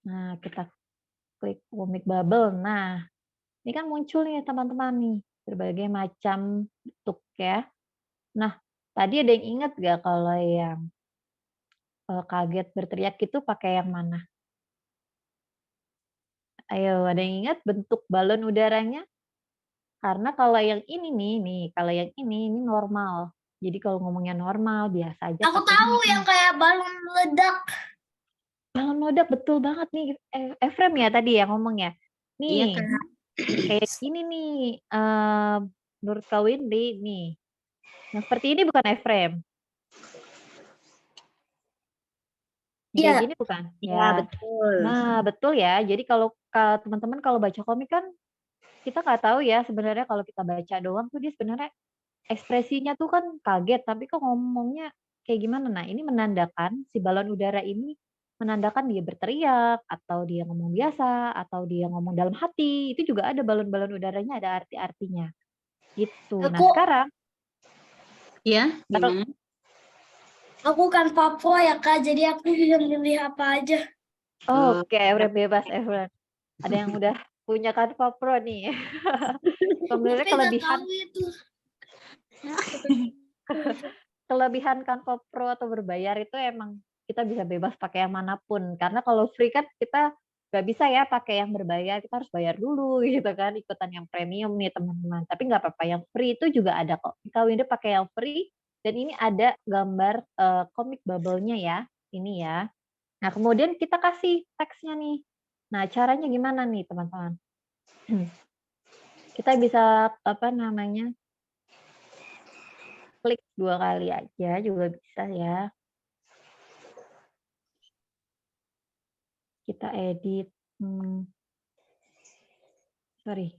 Nah, kita klik Comic Bubble. Nah, ini kan muncul nih teman-teman nih berbagai macam bentuk ya. Nah, tadi ada yang ingat gak kalau yang kaget berteriak itu pakai yang mana? Ayo, ada yang ingat bentuk balon udaranya? Karena kalau yang ini nih, kalau yang ini normal. Jadi kalau ngomongnya normal, biasa aja. Aku tahu yang kayak balon meledak. Balon meledak, betul banget nih. Efrem ya tadi ya ngomongnya. Iya Nih, Kak. kayak gini nih, menurut Kak Windy nih. Yang seperti ini bukan Efrem. Yang kayak Iya. gini bukan? Iya, Ya. betul. Nah, betul ya. Jadi kalau teman-teman kalau baca komik kan kita nggak tahu ya sebenarnya kalau kita baca doang tuh dia sebenarnya ekspresinya tuh kan kaget, tapi kok ngomongnya kayak gimana. Nah, ini menandakan si balon udara ini menandakan dia berteriak atau dia ngomong biasa atau dia ngomong dalam hati. Itu juga ada balon-balon udaranya ada arti-artinya. Gitu. Nah, Aku sekarang Iya, taruh gimana? aku kan Papua ya Kak, jadi aku bisa milih apa aja. oke, Efren bebas Efren. Ada yang udah punya Canva Pro nih. Sebenarnya Tapi nggak kelebihan tahu itu. kelebihan Canva Pro atau berbayar itu emang kita bisa bebas pakai yang manapun. Karena kalau free kan kita nggak bisa ya pakai yang berbayar, kita harus bayar dulu gitu kan, ikutan yang premium nih teman-teman. Tapi nggak apa-apa, yang free itu juga ada kok. Kak Winda pakai yang free, dan ini ada gambar komik bubble-nya ya, ini ya. Nah, kemudian kita kasih teksnya nih. Nah, caranya gimana nih teman-teman? Kita bisa apa namanya? Klik 2 kali aja juga bisa ya. Kita edit. Sorry.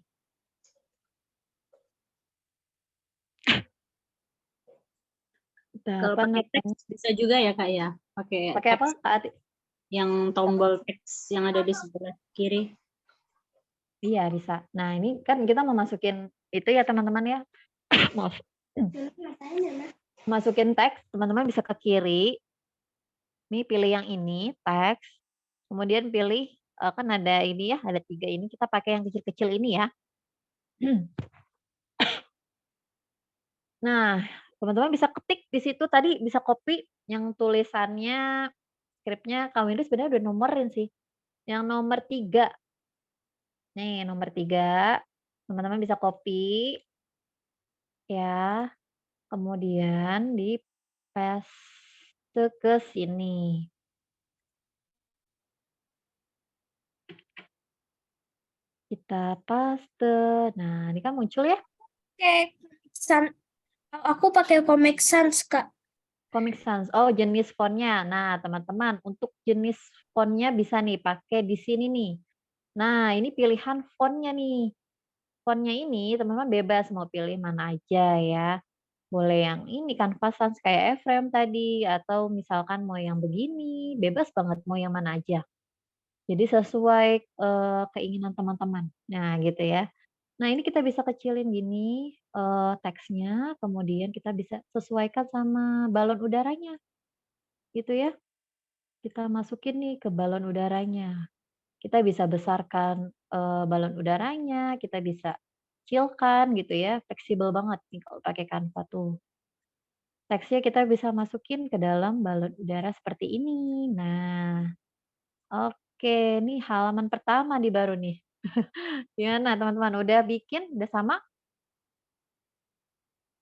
Kalau Apa pakai namanya? teks bisa juga ya Kak ya? Pakai Pakai apa? teks yang tombol teks yang ada di sebelah kiri. Iya, bisa. Nah, ini kan kita mau masukin itu ya teman-teman ya. Maaf. Masukin teks, teman-teman bisa ke kiri. Nih pilih yang ini, teks. Kemudian pilih kan ada ini ya, ada 3 ini. Kita pakai yang kecil-kecil ini ya. Nah, teman-teman bisa ketik di situ tadi, bisa copy yang tulisannya skripnya Kak Windu sebenarnya udah nomorin sih. Yang nomor 3. Nih, nomor 3. Teman-teman bisa copy ya. Kemudian di paste ke sini. Kita paste. Nah, ini kan muncul ya. Oke, aku pakai Comic Sans Kak. Comic Sans. Oh, jenis fontnya. Nah, teman-teman, untuk jenis fontnya bisa nih pakai di sini nih. Nah, ini pilihan fontnya nih. Fontnya ini teman-teman bebas mau pilih mana aja ya. Boleh yang ini Canva Sans kayak Efrem tadi, atau misalkan mau yang begini, bebas banget mau yang mana aja. Jadi sesuai keinginan teman-teman. Nah, gitu ya. Nah, ini kita bisa kecilin gini teksnya, kemudian kita bisa sesuaikan sama balon udaranya. Gitu ya. Kita masukin nih ke balon udaranya. Kita bisa besarkan balon udaranya, kita bisa kecilkan gitu ya, fleksibel banget nih kalau pakai Canva tuh. Teksnya kita bisa masukin ke dalam balon udara seperti ini. Nah, oke, nih halaman pertama nih baru nih. Gimana teman-teman, udah bikin, udah sama?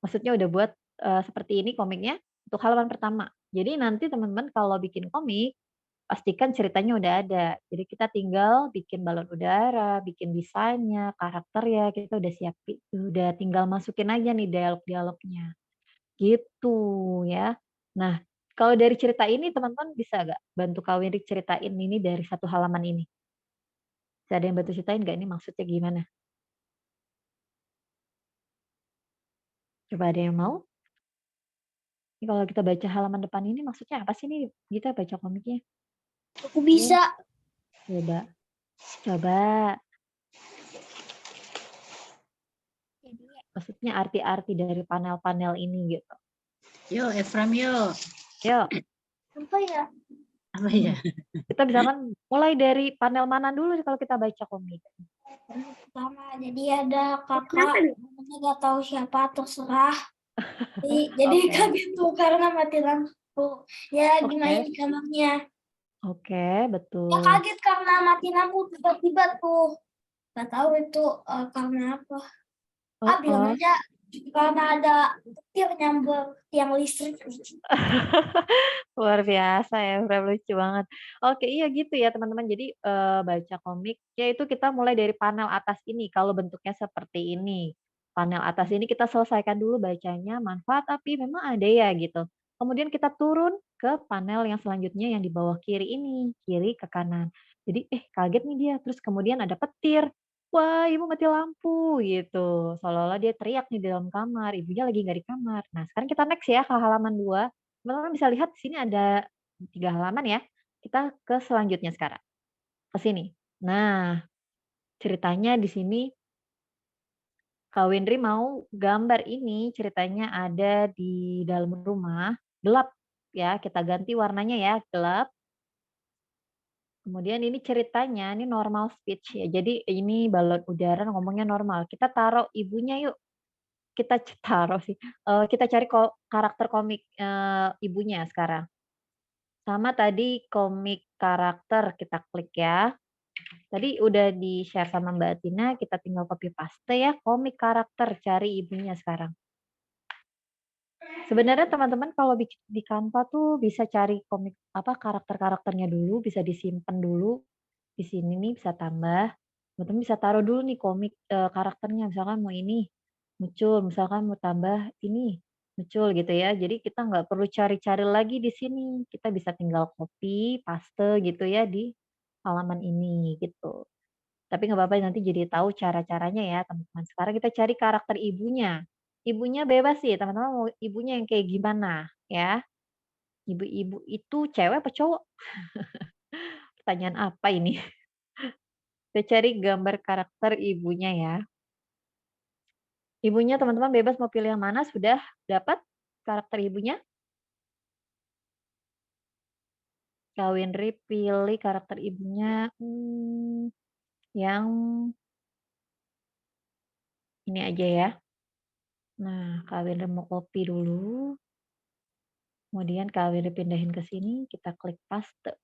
Maksudnya udah buat seperti ini komiknya untuk halaman pertama. Jadi nanti teman-teman kalau bikin komik, pastikan ceritanya udah ada. Jadi kita tinggal bikin balon udara, bikin desainnya, karakternya, kita udah siapin, udah tinggal masukin aja nih dialog-dialognya. Gitu ya. Nah, kalau dari cerita ini teman-teman bisa nggak bantu Kak Winrik ceritain ini dari 1 halaman ini? Bisa ada yang bantu ceritain nggak ini maksudnya gimana? Coba ada yang mau? Ini kalau kita baca halaman depan ini maksudnya apa sih nih kita baca komiknya? Aku bisa. Coba. Coba. Maksudnya arti-arti dari panel-panel ini gitu. Yo, Efram yo. Yuk, Apa ya? Apa ya? kita misalkan mulai dari panel mana dulu kalau kita baca komik? Pertama, jadi ada kakak, namanya nggak tahu siapa, terserah. Jadi Oke. kaget tuh karena mati lampu. Ya Oke. gimana di kamarnya. Oke, Ya betul. kaget karena mati lampu tiba-tiba tuh. Nggak tahu itu karena apa. Bilang aja karena ada petir nyamber tiang listrik. Luar biasa ya, Frame, lucu banget. Oke, iya gitu ya teman-teman. Jadi baca komik, yaitu kita mulai dari panel atas ini, kalau bentuknya seperti ini. Panel atas ini kita selesaikan dulu bacanya, manfaat api memang ada ya gitu. Kemudian kita turun ke panel yang selanjutnya yang di bawah kiri ini, kiri ke kanan. Jadi, kaget nih dia, terus kemudian ada petir. "Wah, ibu mati lampu," gitu. Seolah-olah dia teriak nih di dalam kamar, ibunya lagi nggak di kamar. Nah, sekarang kita next ya ke halaman 2. Teman-teman bisa lihat di sini ada 3 halaman ya. Kita ke selanjutnya sekarang, ke sini. Nah, ceritanya di sini Kak Windri mau gambar ini ceritanya ada di dalam rumah, gelap ya, kita ganti warnanya ya, gelap. Kemudian ini ceritanya, ini normal speech ya. Jadi ini balon udara ngomongnya normal. Kita taruh ibunya yuk. Kita taruh sih. Kita cari karakter komik ibunya sekarang. Sama tadi komik karakter kita klik ya. Tadi udah di-share sama Mbak Tina, kita tinggal copy paste ya, komik karakter, cari ibunya sekarang. Sebenarnya teman-teman kalau di Canva tuh bisa cari komik karakter-karakternya dulu, bisa disimpan dulu. Di sini nih bisa tambah. Teman-teman bisa taruh dulu nih komik karakternya, misalkan mau ini muncul, misalkan mau tambah ini muncul gitu ya. Jadi kita nggak perlu cari-cari lagi di sini. Kita bisa tinggal copy, paste gitu ya di halaman ini gitu. Tapi nggak apa-apa nanti jadi tahu cara-caranya ya teman-teman. Sekarang kita cari karakter ibunya. Ibunya bebas sih teman-teman mau ibunya yang kayak gimana ya. Ibu-ibu itu cewek apa cowok? Pertanyaan apa ini? Kita cari gambar karakter ibunya ya. Ibunya teman-teman bebas mau pilih yang mana, sudah dapat karakter ibunya? Kak Windri pilih karakter ibunya yang ini aja ya. Nah, Kak Windri mau copy dulu. Kemudian Kak Windri pindahin ke sini, kita klik paste.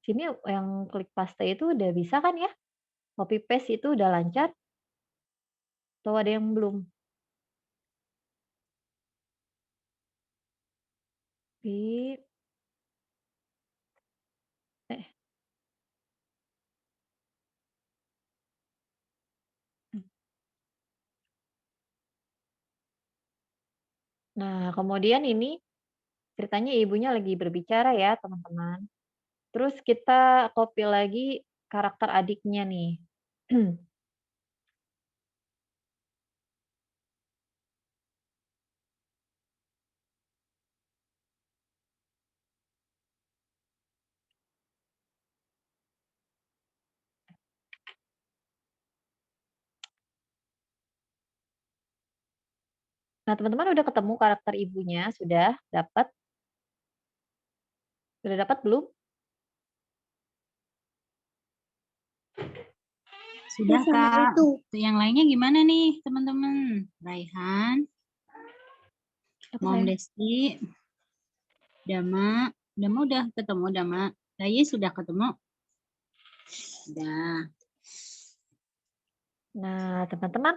Sini yang klik paste itu udah bisa kan ya? Copy paste itu udah lancar? Atau ada yang belum? Di eh, Nah, kemudian ini ceritanya ibunya lagi berbicara ya, teman-teman. Terus kita copy lagi karakter adiknya nih. Nah, teman-teman udah ketemu karakter ibunya, sudah dapat? Sudah dapat belum? Sudah, sama Kak. itu. Yang lainnya gimana nih, teman-teman? Raihan, Apa Mom saya? Desti, Dama. Dama udah ketemu, Dama. Rayi sudah ketemu? Sudah. Nah, teman-teman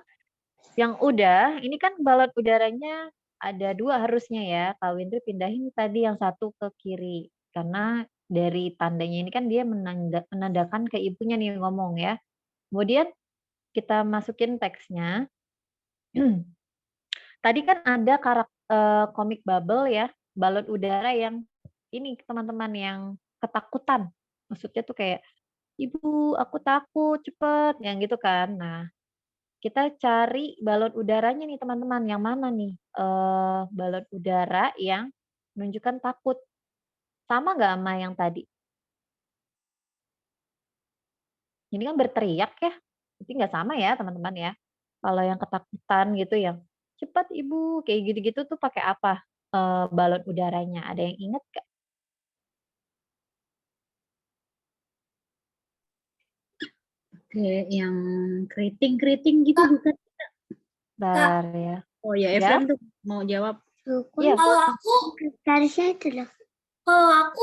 yang udah, ini kan balon udaranya ada 2 harusnya ya. Kak Windri pindahin tadi yang satu ke kiri. Karena dari tandanya ini kan dia menandakan ke ibunya nih ngomong ya. Kemudian kita masukin teksnya. Tadi kan ada komik bubble ya, balon udara yang ini teman-teman yang ketakutan. Maksudnya tuh kayak, "Ibu, aku takut, cepet," yang gitu kan. Nah, kita cari balon udaranya nih teman-teman, yang mana nih? Balon udara yang menunjukkan takut. Sama nggak sama yang tadi? Ini kan berteriak ya, tapi nggak sama ya teman-teman ya. Kalau yang ketakutan gitu yang, "Cepat ibu," kayak gitu-gitu tuh pakai apa, balon udaranya? Ada yang inget nggak? Oke, yang keriting-keriting gitu bukan? Bentar ya. Oh ya, Ya? Efrem tuh mau jawab. Iya. Kalau aku garisnya itu loh. Kalau aku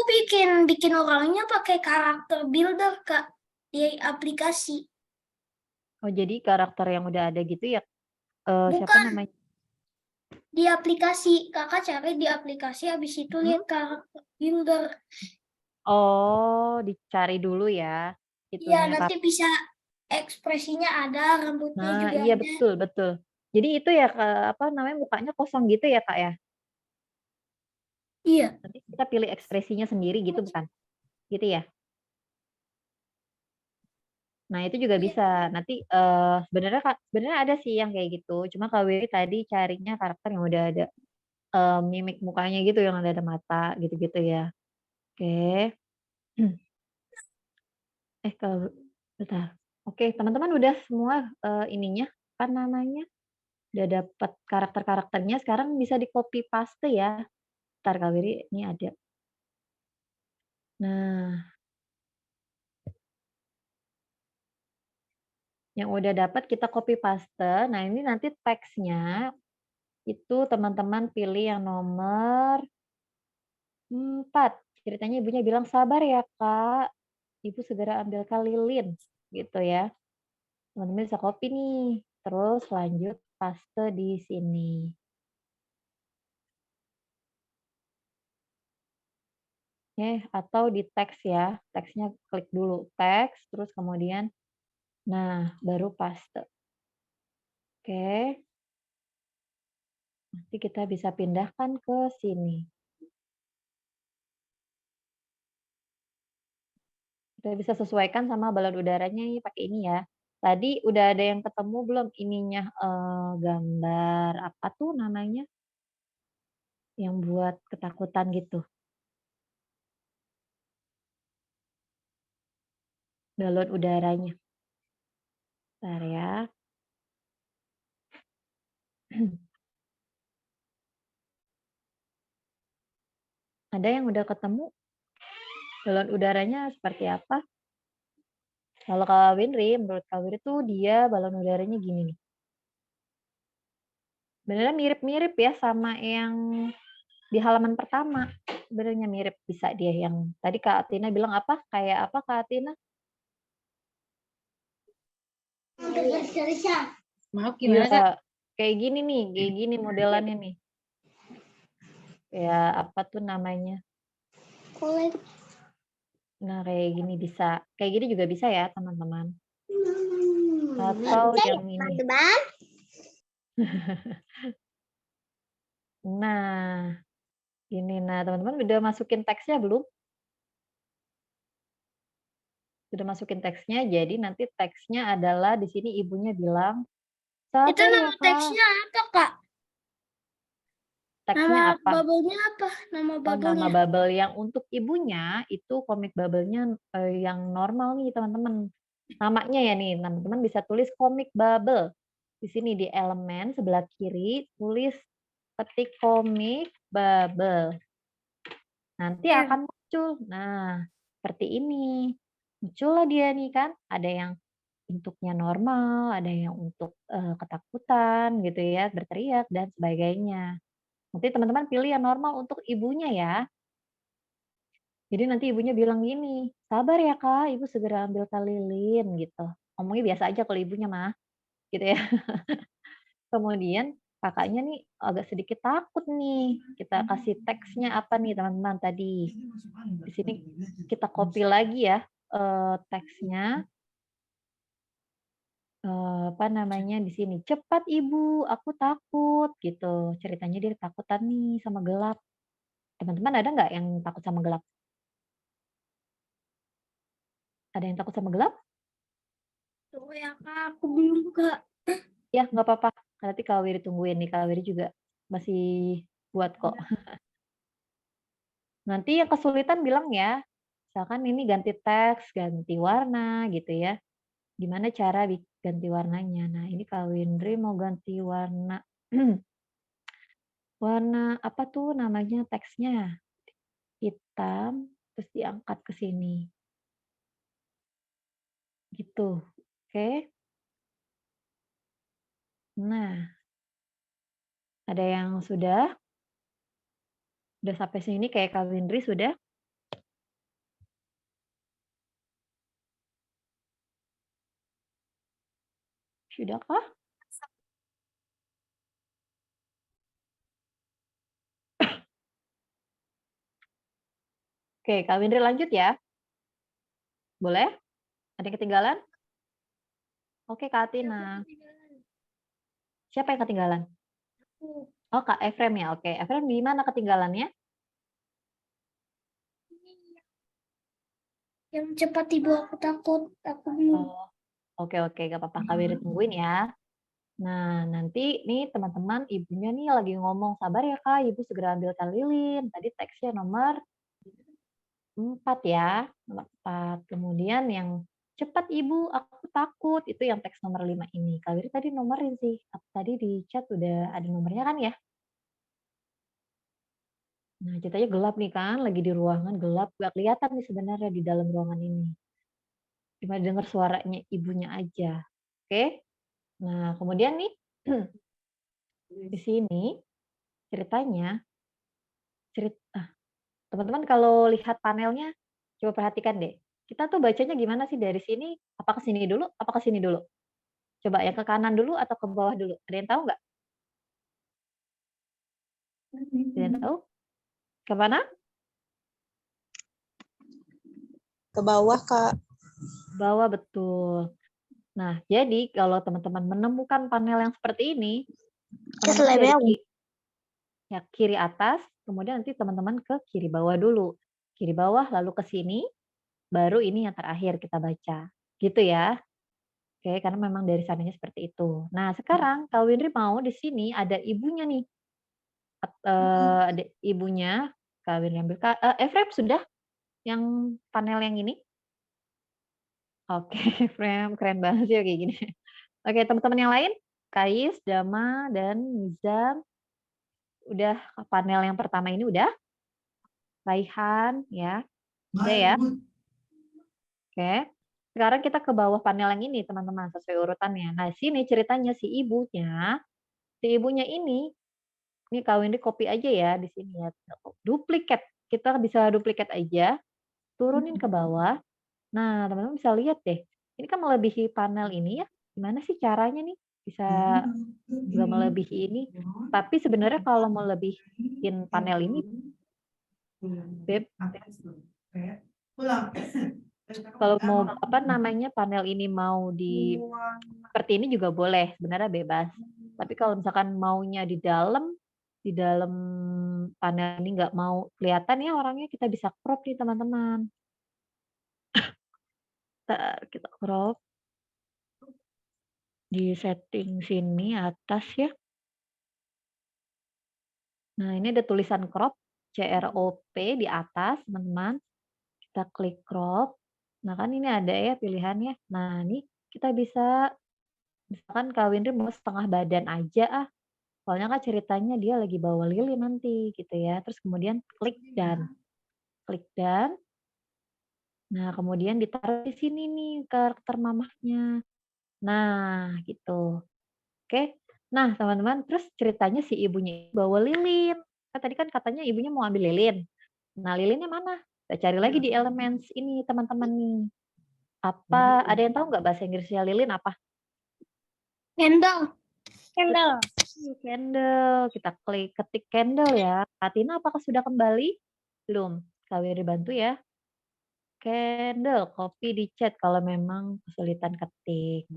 bikin orangnya pakai karakter builder Kak di aplikasi. Oh jadi karakter yang udah ada gitu ya, siapa Bukan namanya? di aplikasi. Kakak cari di aplikasi habis itu lihat karakter builder. Oh, dicari dulu ya, Iya, itunya nanti bisa ekspresinya ada, rambutnya Nah, juga iya ada. betul betul. Jadi itu ya, apa namanya, mukanya kosong gitu ya, Kak, ya? Iya. Nanti kita pilih ekspresinya sendiri gitu bukan? Gitu ya? Nah, itu juga bisa. Nanti sebenarnya ada sih yang kayak gitu. Cuma Kak Wiri tadi carinya karakter yang udah ada mimik mukanya gitu, yang ada mata gitu-gitu ya. Oke. Kalau bentar. Oke, teman-teman udah semua ininya apa namanya? Udah dapat karakter-karakternya, sekarang bisa di-copy paste ya. Bentar Kak Wiri, ini ada. Nah, yang udah dapat kita copy paste. Nah, ini nanti teksnya itu teman-teman pilih yang nomor 4. Ceritanya ibunya bilang, "Sabar ya, Kak. Ibu segera ambilkan lilin." Gitu ya. Teman-teman bisa copy nih. Terus lanjut paste di sini. Atau di teks ya. Teksnya klik dulu teks, terus kemudian baru paste. Oke. Nanti kita bisa pindahkan ke sini. Kita bisa sesuaikan sama balon udaranya nih pakai ini ya. Tadi udah ada yang ketemu belum ininya gambar apa tuh namanya? Yang buat ketakutan gitu. Balon udaranya. Bentar ya. Ada yang udah ketemu balon udaranya seperti apa? Kalau Kak Winry, menurut Kak Winry tuh dia balon udaranya gini nih. Sebenarnya mirip-mirip ya sama yang di halaman pertama. Sebenarnya mirip bisa dia yang tadi Kak Atina bilang apa? Kayak apa Kak Atina? Maaf Iya gimana Kak? Kak, kayak gini nih, kayak gini modelannya nih. Kayak apa tuh namanya? Nah, kayak gini bisa. Kayak gini juga bisa ya, teman-teman. Atau yang ini. Nah, ini. Nah, teman-teman udah masukin teksnya belum? Sudah masukin teksnya, jadi nanti teksnya adalah di sini ibunya bilang, Itu "Sabar ya, nama Kak." teksnya apa, Kak? Teksnya Nama apa? bubble-nya apa? Nama Oh, nama bubble-nya. bubble yang untuk ibunya itu komik bubble-nya yang normal nih, teman-teman. Namanya ya nih, teman-teman bisa tulis komik bubble. Di sini di elemen sebelah kiri tulis ketik komik bubble. Nanti akan muncul. Nah, seperti ini. Muncullah dia nih kan, ada yang bentuknya normal, ada yang untuk ketakutan gitu ya, berteriak dan sebagainya. Nanti teman-teman pilih yang normal untuk ibunya ya. Jadi nanti ibunya bilang gini, "Sabar ya Kak, ibu segera ambilkan lilin," gitu. Ngomongnya biasa aja kalau ibunya mah, gitu ya. Kemudian kakaknya nih agak sedikit takut nih. Kita kasih teksnya apa nih teman-teman tadi. Di sini kita copy lagi ya teksnya. Apa namanya di sini, "Cepat Ibu, aku takut," gitu. Ceritanya dia ketakutan nih sama gelap. Teman-teman ada nggak yang takut sama gelap? Ada yang takut sama gelap? Tuh ya, Kak. Aku belum, Kak. Ya, nggak apa-apa. Nanti Kak Wiri tungguin nih, Kak Wiri juga masih buat kok. Nanti yang kesulitan bilang ya, misalkan ini ganti teks, ganti warna gitu ya. Gimana cara ganti warnanya? Nah, ini Kak Windri mau ganti warna. Warna apa tuh namanya teksnya? Hitam, terus diangkat ke sini. Gitu. Oke. Nah, ada yang sudah? Udah sampai sini kayak Kak Windri sudah? Sudahkah? Oke, Kak Windri lanjut ya. Boleh? Ada yang ketinggalan? Oke, Kak Atina. Siapa yang ketinggalan? Oh, Kak Efrem ya. Oke, Efrem di mana ketinggalannya? Yang cepat tiba aku takut. Aku belum. Oh, oke, gak apa-apa. Kak Wiri tungguin ya. Nah, nanti nih teman-teman ibunya nih lagi ngomong, sabar ya Kak, ibu segera ambilkan lilin. Tadi teksnya nomor 4 ya, nomor 4. Kemudian yang cepat ibu, aku takut, itu yang teks nomor 5 ini. Kak Wiri tadi nomorin sih, tadi di chat udah ada nomornya kan ya? Nah, ceritanya gelap nih kan, lagi di ruangan gelap, gak kelihatan nih sebenarnya di dalam ruangan ini. Cuma dengar suaranya ibunya aja. Oke? Nah, kemudian nih, di sini ceritanya, teman-teman kalau lihat panelnya, coba perhatikan deh. Kita tuh bacanya gimana sih dari sini? Apa ke sini dulu? Apa ke sini dulu? Coba yang ke kanan dulu atau ke bawah dulu? Ada yang tahu nggak? Ada yang tahu? Ke mana? Ke bawah, Kak. Bawah, betul. Nah, jadi kalau teman-teman menemukan panel yang seperti ini, teman-teman dari ya, kiri atas, kemudian nanti teman-teman ke kiri bawah dulu. Kiri bawah, lalu ke sini, baru ini yang terakhir kita baca. Gitu ya. Oke, karena memang dari sananya seperti itu. Nah, sekarang Kak Winry mau di sini ada ibunya nih. Ada ibunya, Kak Winry ambil. Efrem sudah yang panel yang ini? Oke, Efrem keren banget sih kayak gini. Oke, teman-teman yang lain? Kais, Dama, dan Nizam. Udah panel yang pertama ini udah? Raihan, ya. Udah ya? Oke. Sekarang kita ke bawah panel yang ini, teman-teman, sesuai urutannya. Nah, sini ceritanya si ibunya ini Kak Windy copy aja ya di sini ya. Duplikat. Kita bisa duplikat aja, turunin ke bawah. Nah, teman-teman bisa lihat deh. Ini kan melebihi panel ini ya. Gimana sih caranya nih? Bisa nggak melebihi ini. Tapi sebenarnya kalau mau lebihin panel ini, Beb, kalau mau apa namanya panel ini mau di seperti ini juga boleh, sebenarnya bebas. Tapi kalau misalkan maunya di dalam panel ini nggak mau kelihatan ya orangnya, kita bisa crop nih teman-teman. Kita crop di setting sini atas ya. Nah, ini ada tulisan crop, CROP di atas, teman-teman. Kita klik crop. Nah, kan ini ada ya pilihannya. Nah, ini kita bisa, misalkan Kak Winry mau setengah badan aja ah. Soalnya kan ceritanya dia lagi bawa lilin nanti gitu ya. Terus kemudian klik dan. Klik dan. Nah, kemudian ditaruh di sini nih karakter mamahnya. Nah, gitu. Oke. Nah, teman-teman, terus ceritanya si ibunya bawa lilin. Tadi kan katanya ibunya mau ambil lilin. Nah, lilinnya mana? Kita cari lagi di Elements ini, teman-teman nih. Apa, ada yang tahu nggak bahasa Inggrisnya lilin apa? Candle. Candle. Kita ketik candle ya. Katina apakah sudah kembali? Belum. Kak Wiri bantu ya. Candle, copy di chat kalau memang kesulitan ketik.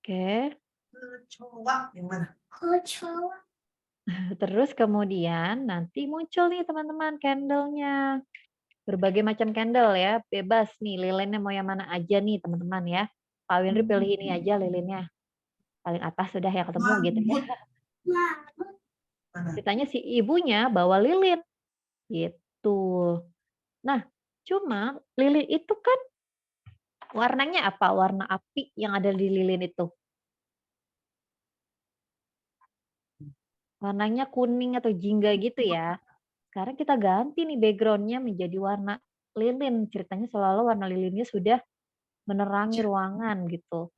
Oke. Terus kemudian nanti muncul nih teman-teman candle-nya. Berbagai macam candle ya, bebas nih lilinnya mau yang mana aja nih teman-teman ya. Pak Winry pilih ini aja lilinnya. Paling atas sudah yang ketemu gitu ya. Ceritanya si ibunya bawa lilin. Gitu. Nah, cuma lilin itu kan warnanya apa? Warna api yang ada di lilin itu. Warnanya kuning atau jingga gitu ya. Sekarang kita ganti nih background-nya menjadi warna lilin. Ceritanya seolah-olah warna lilinnya sudah menerangi ruangan gitu.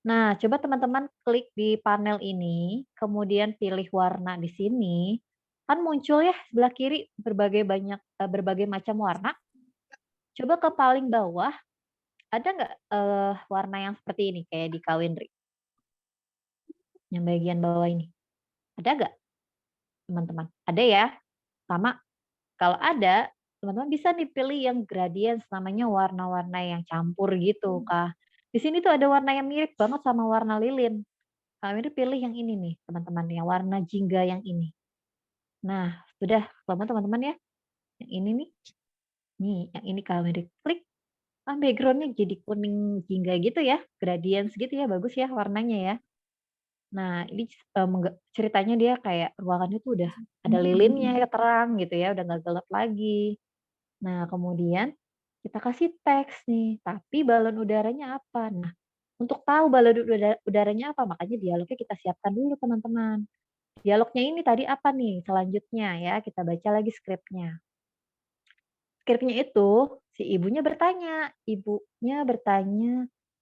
Nah, coba teman-teman klik di panel ini, kemudian pilih warna di sini. Kan muncul ya sebelah kiri berbagai macam warna. Coba ke paling bawah, ada nggak warna yang seperti ini kayak di Kak Winry? Yang bagian bawah ini. Ada nggak teman-teman? Ada ya? Sama. Kalau ada, teman-teman bisa nih pilih yang gradients, namanya warna-warna yang campur gitu, Kak. Di sini tuh ada warna yang mirip banget sama warna lilin. Kami pilih yang ini nih, teman-teman, yang warna jingga yang ini. Nah, sudah teman-teman ya. Yang ini nih. Nih, yang ini kalau diklik, background-nya jadi kuning jingga gitu ya, gradients gitu ya, bagus ya warnanya ya. Nah, ini ceritanya dia kayak ruangannya tuh udah ada lilinnya, terang gitu ya, udah nggak gelap lagi. Nah, kemudian kita kasih teks nih, tapi balon udaranya apa? Nah, untuk tahu balon udaranya apa, makanya dialognya kita siapkan dulu teman-teman. Dialognya ini tadi apa nih selanjutnya ya, kita baca lagi skripnya. Skripnya itu, si ibunya bertanya,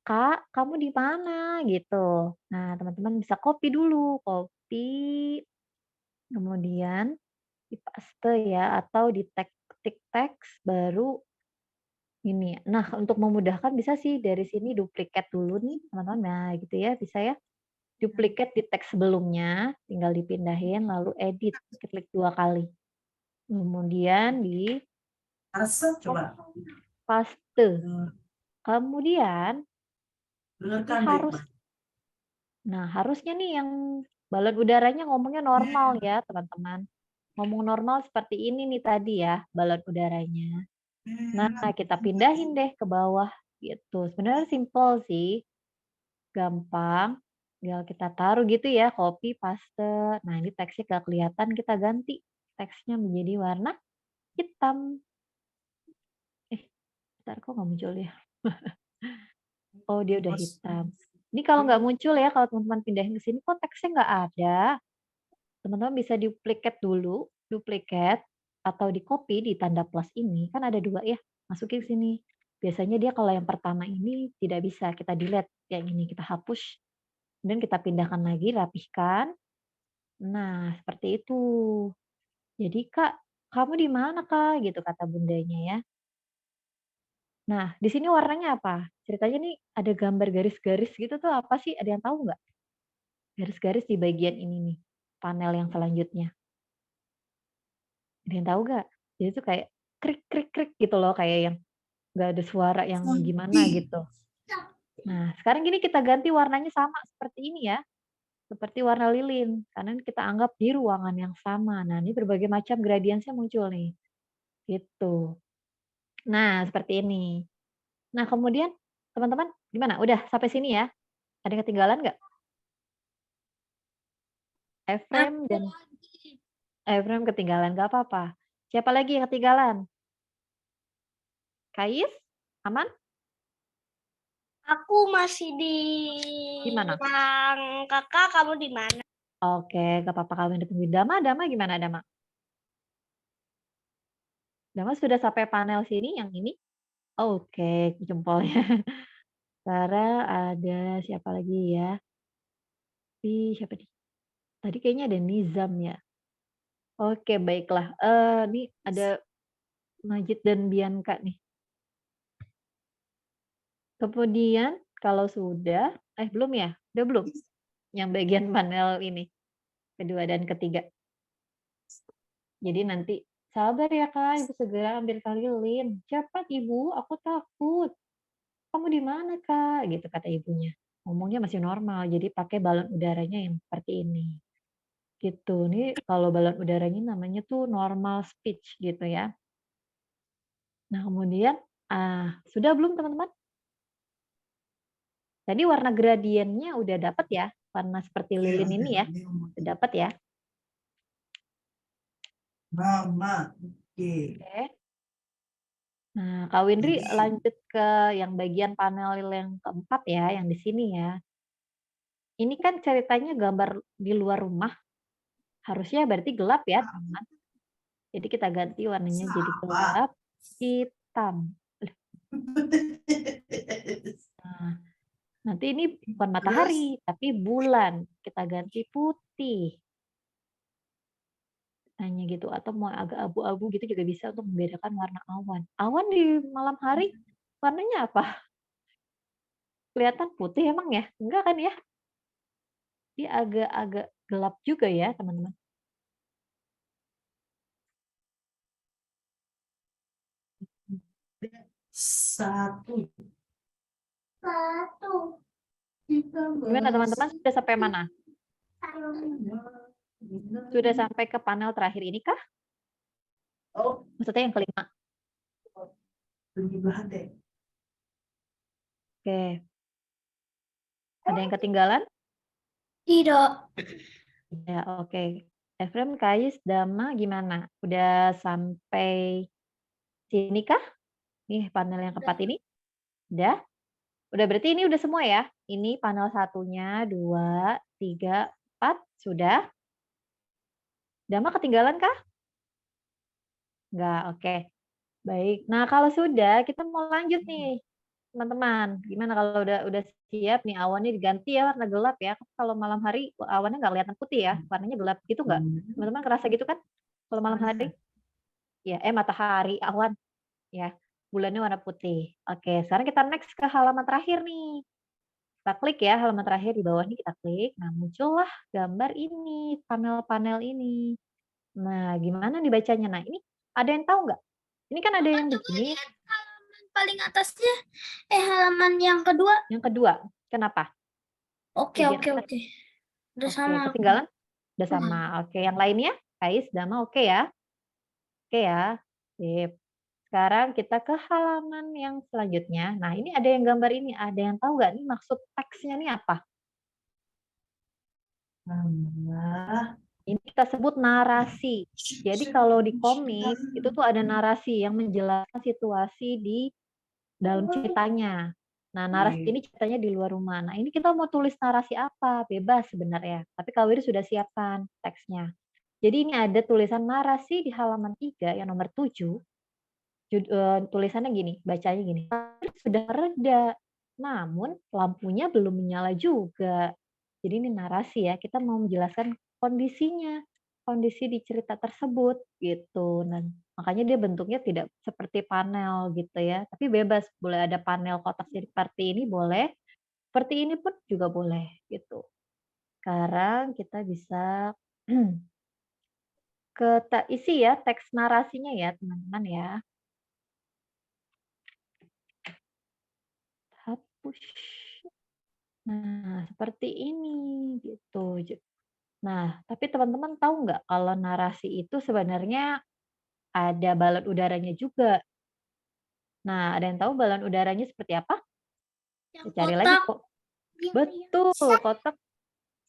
"Kak, kamu di mana?" Gitu. Nah, teman-teman bisa copy dulu, kemudian di-paste ya, atau ketik teks, baru ini. Nah, untuk memudahkan bisa sih dari sini duplikat dulu nih, teman-teman. Nah, gitu ya, bisa ya. Duplikat di teks sebelumnya, tinggal dipindahin, lalu edit, klik 2 kali. Kemudian di Coba paste. Kemudian dengarkan harusnya nih yang balon udaranya ngomongnya normal ya, teman-teman. Ngomong normal seperti ini nih tadi ya, balon udaranya. Nah, kita pindahin deh ke bawah gitu. Sebenarnya simple sih, gampang. Tinggal kita taruh gitu ya, copy, paste. Nah, ini teksnya nggak kelihatan, kita ganti teksnya menjadi warna hitam. Bentar, kok nggak muncul ya? Oh, dia udah hitam. Ini kalau nggak muncul ya, kalau teman-teman pindahin ke sini, kok teksnya nggak ada? Teman-teman bisa duplikat dulu, atau di copy di tanda plus ini, kan ada 2 ya, masukin ke sini. Biasanya dia kalau yang pertama ini tidak bisa, kita delete yang ini, kita hapus, dan kita pindahkan lagi, rapihkan. Nah, seperti itu. Jadi, "Kak, kamu di mana, Kak?" Gitu kata bundanya ya. Nah, di sini warnanya apa? Ceritanya nih ada gambar garis-garis gitu tuh apa sih? Ada yang tahu nggak? Garis-garis di bagian ini nih, panel yang selanjutnya. Ada yang tahu nggak? Jadi tuh kayak krik krik krik gitu loh, kayak yang nggak ada suara yang gimana gitu. Nah, sekarang gini kita ganti warnanya sama seperti ini ya, seperti warna lilin, karena kita anggap di ruangan yang sama. Nah, ini berbagai macam gradiensnya muncul nih, gitu. Nah, seperti ini. Nah, kemudian teman-teman gimana? Udah sampai sini ya? Ada yang ketinggalan nggak? Efrem dan Efrem ketinggalan, nggak apa-apa. Siapa lagi yang ketinggalan? Kais? Aman? Aku masih di Di mana? yang kakak, kamu di mana? Oke, nggak apa-apa kamu yang ditungguin. Dama gimana Dama? Dama sudah sampai panel sini yang ini? Oke, jempolnya. Sarah, ada siapa lagi ya? Siapa nih? Tadi kayaknya ada Nizam ya. Oke, baiklah. Nih ada Majid dan Bianca nih. Kemudian kalau sudah, belum ya? Udah belum? Yang bagian panel ini, kedua dan ketiga. Jadi nanti, sabar ya Kak, Ibu segera ambil lilin. Cepat Ibu, aku takut. Kamu di mana Kak? Gitu kata ibunya. Ngomongnya masih normal, jadi pakai balon udaranya yang seperti ini. Gitu. Ini kalau balon udaranya namanya tuh normal speech gitu ya. Nah kemudian, sudah belum teman-teman? Tadi warna gradiennya udah dapat ya? Warna seperti lilin ini ya? Udah dapat ya? Mama, Oke. Nah, Kak Windri lanjut ke yang bagian panel yang keempat ya, yang di sini ya. Ini kan ceritanya gambar di luar rumah. Harusnya berarti gelap ya, teman-teman. Jadi kita ganti warnanya jadi gelap, hitam. Nah, nanti ini bukan matahari, tapi bulan. Kita ganti putih. Hanya gitu. Atau mau agak abu-abu gitu juga bisa untuk membedakan warna awan. Awan di malam hari warnanya apa? Kelihatan putih emang ya? Enggak kan ya? Dia agak-agak gelap juga ya, teman-teman. Satu. Gimana teman-teman? Sudah sampai mana? Sudah sampai ke panel terakhir ini kah? Maksudnya yang kelima. Penjumlahan deh. Oke. Ada yang ketinggalan? Tidak. Ya, oke. Efrem, Kais, Dama gimana? Udah sampai sini kah? Nih panel yang keempat ini? Udah? Udah berarti ini udah semua ya? Ini panel satunya, 2, 3, 4. Sudah? Dama ketinggalan kah? Enggak, oke. Baik. Nah, kalau sudah, kita mau lanjut nih, teman-teman. Gimana kalau udah siap nih, awannya diganti ya warna gelap ya. Kalau malam hari awannya nggak kelihatan putih ya, warnanya gelap gitu nggak? Teman-teman kerasa gitu kan? Kalau malam hari? Ya, matahari, awan. Ya, bulannya warna putih. Oke, sekarang kita next ke halaman terakhir nih. Kita klik ya, halaman terakhir di bawah ini kita klik. Nah, muncullah gambar ini, panel-panel ini. Nah, gimana dibacanya? Nah, ini ada yang tahu nggak? Ini kan ada yang begini. Halaman paling atasnya, halaman yang kedua. Yang kedua, kenapa? Oke. Udah Oke, sama. ketinggalan? Udah sama. Oke, yang lainnya? Kais, Dama, oke ya? Oke ya? Sip. Sekarang kita ke halaman yang selanjutnya. Nah, ini ada yang gambar ini. Ada yang tahu nggak nih maksud teksnya nih apa? Ini kita sebut narasi. Jadi kalau di komik, itu tuh ada narasi yang menjelaskan situasi di dalam ceritanya. Nah, narasi ini ceritanya di luar rumah. Nah, ini kita mau tulis narasi apa? Bebas sebenarnya. Tapi Kak Wiri sudah siapkan teksnya. Jadi ini ada tulisan narasi di halaman 3 yang nomor 7. Tulisannya gini, bacanya gini. Sudah reda, namun lampunya belum menyala juga. Jadi ini narasi ya, kita mau menjelaskan kondisinya, kondisi di cerita tersebut gitu. Nah, makanya dia bentuknya tidak seperti panel gitu ya, tapi bebas, boleh ada panel kotak seperti ini boleh, seperti ini pun juga boleh gitu. Sekarang kita bisa ke isi ya, teks narasinya ya teman-teman ya. Hapus. Nah, seperti ini gitu. Nah, tapi teman-teman tahu nggak kalau narasi itu sebenarnya ada balon udaranya juga. Nah, ada yang tahu balon udaranya seperti apa? Yang Cari lagi kotak. kok. Betul, kotak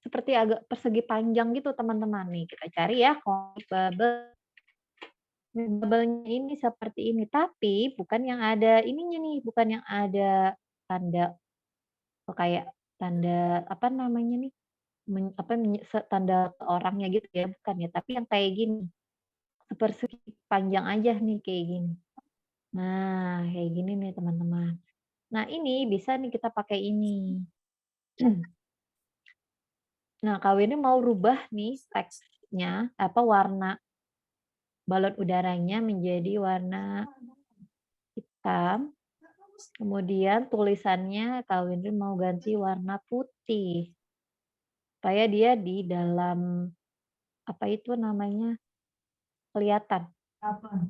seperti agak persegi panjang gitu teman-teman. Nih, kita cari ya komik bubble. Bubble-nya ini seperti ini, tapi bukan yang ada ininya nih, bukan yang ada tanda kayak tanda apa namanya nih? Tanda orangnya gitu ya, bukan ya, tapi yang kayak gini. Persegi panjang aja nih kayak gini. Nah, kayak gini nih teman-teman. Nah, ini bisa nih kita pakai ini. Nah, Kak ini mau rubah nih teksnya, warna balon udaranya menjadi warna hitam. Kemudian tulisannya Kak Winry mau ganti warna putih. Supaya dia di dalam apa itu namanya? Kelihatan. Apa?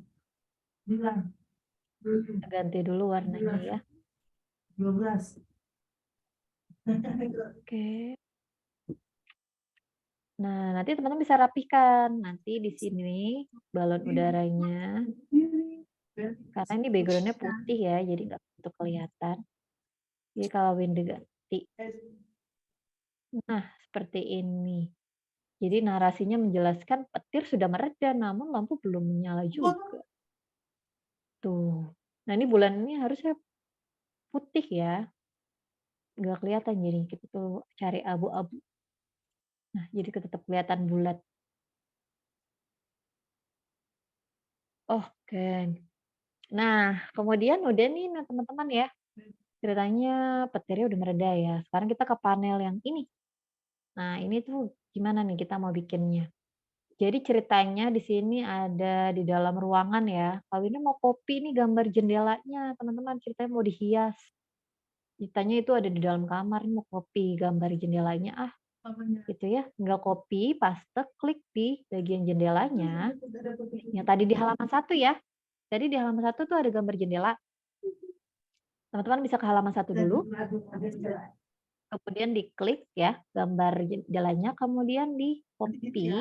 Bilang. Kita ganti dulu warnanya ya. 12. Oke. Nah, nanti teman-teman bisa rapihkan. Nanti di sini balon udaranya. Karena ini background-nya putih ya, jadi nggak begitu kelihatan. Jadi kalau Windy ganti. Nah, seperti ini. Jadi narasinya menjelaskan petir sudah mereda, namun lampu belum menyala juga. Tuh. Nah, ini bulan ini harusnya putih ya. Nggak kelihatan jadi kita tuh cari abu-abu. Nah, jadi tetap kelihatan bulat. Oke. Nah, kemudian udah nih nah teman-teman ya. Ceritanya petirnya udah mereda ya. Sekarang kita ke panel yang ini. Nah, ini tuh gimana nih kita mau bikinnya. Jadi ceritanya di sini ada di dalam ruangan ya. Kalau ini mau copy nih gambar jendelanya, teman-teman. Ceritanya mau dihias. Ceritanya itu ada di dalam kamar, mau copy gambar jendelanya. Gitu ya. Tinggal copy, paste, klik di bagian jendelanya. Yang tadi di halaman 1 ya. Jadi di halaman 1 tuh ada gambar jendela. Teman-teman bisa ke halaman 1 dulu. Kemudian diklik ya gambar jendelanya, kemudian di copy.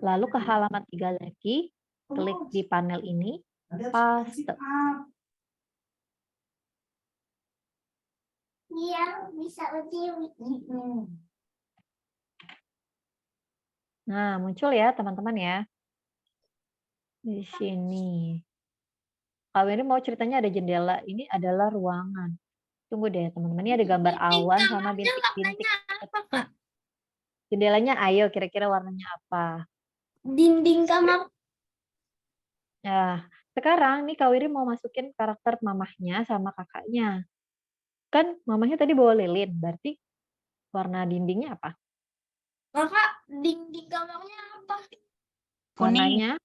Lalu ke halaman 3 lagi. Klik di panel ini, Ada paste. Iya, bisa uji. Nah, muncul ya teman-teman ya. Di sini. Kalau ini mau ceritanya ada jendela, ini adalah ruangan. Tunggu deh teman-teman, ini ada gambar awan sama bintik-bintik. Apa, Kak? Jendelanya ayo kira-kira warnanya apa? Dinding kamar. Nah, sekarang nih Kak Wiri mau masukin karakter mamahnya sama kakaknya. Kan mamahnya tadi bawa lilin, berarti warna dindingnya apa? Kakak, dinding kamarnya apa? Warnanya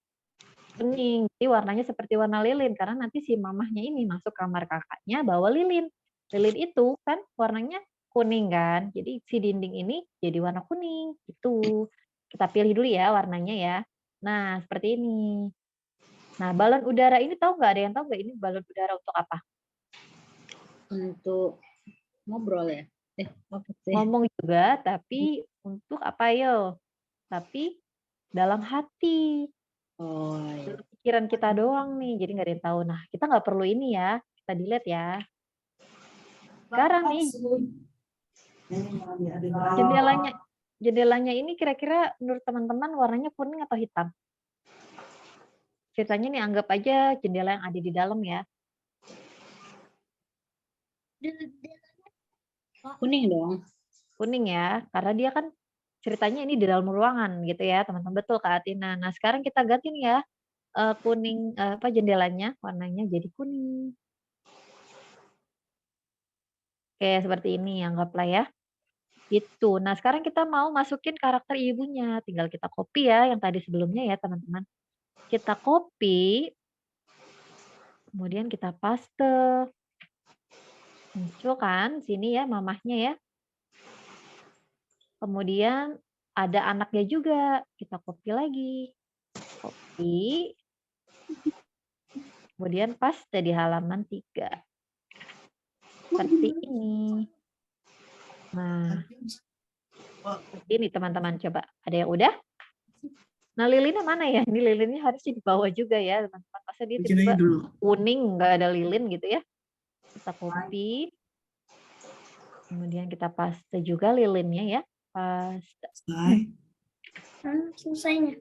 kuning. Jadi warnanya seperti warna lilin karena nanti si mamahnya ini masuk kamar kakaknya bawa lilin. Lilin itu kan warnanya kuning kan. Jadi si dinding ini jadi warna kuning. Itu. Kita pilih dulu ya warnanya ya. Nah, seperti ini. Nah, balon udara ini tahu nggak? Ada yang tahu nggak ini balon udara untuk apa? Untuk ngobrol ya. Apa sih? Ngomong juga, tapi untuk apa yo? Tapi dalam hati. Oh iya. Pikiran kita doang nih, jadi nggak ada yang tahu. Nah, kita nggak perlu ini ya, kita delete ya. Sekarang nih, jendelanya ini kira-kira menurut teman-teman warnanya kuning atau hitam? Ceritanya nih anggap aja jendela yang ada di dalam ya. Kuning dong. Kuning ya, karena dia kan ceritanya ini di dalam ruangan gitu ya, teman-teman. Betul Kak Atina. Nah, sekarang kita ganti nih ya, kuning apa jendelanya warnanya jadi kuning. Oke, seperti ini anggaplah ya. Itu. Nah, sekarang kita mau masukin karakter ibunya. Tinggal kita copy ya yang tadi sebelumnya ya, teman-teman. Kita copy, kemudian kita paste. Muncul kan sini ya mamahnya ya. Kemudian ada anaknya juga. Kita copy lagi. Copy. Kemudian paste di halaman 3. Seperti ini. Nah, seperti ini teman-teman. Coba, ada yang udah? Nah, lilinnya mana ya? Ini lilinnya harusnya di bawah juga ya, teman-teman. Masa dia tiba-tiba kuning, nggak ada lilin gitu ya. Kita copy. Kemudian kita paste juga lilinnya ya. Paste. Selesainya.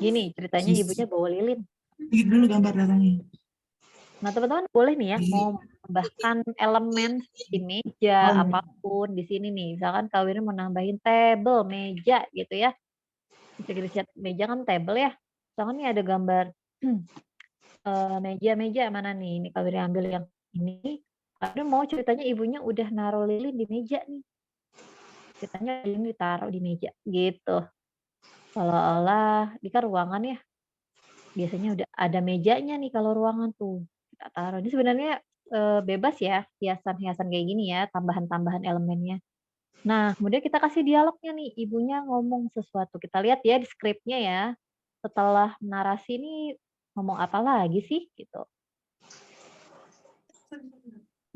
Gini, ceritanya ibunya bawa lilin. Dikit dulu gambar datangnya. Nah, teman-teman boleh nih ya, mau menambahkan elemen di meja, apapun di sini nih. Misalkan Kak Wiri mau nambahin table, meja gitu ya. Bisa kita lihat meja kan table ya. Misalkan nih ada gambar meja mana nih? Ini Kak Wiri ambil yang ini. Kak Wiri mau ceritanya ibunya udah naruh lilin di meja nih. Ceritanya lilin ditaruh di meja gitu. Seolah-olah di kan ruangan ya. Biasanya udah ada mejanya nih kalau ruangan tuh. Kita taruh. Ini sebenarnya bebas ya hiasan-hiasan kayak gini ya, tambahan-tambahan elemennya. Nah, kemudian kita kasih dialognya nih, ibunya ngomong sesuatu. Kita lihat ya di skripnya ya. Setelah narasi ini ngomong apa lagi sih gitu.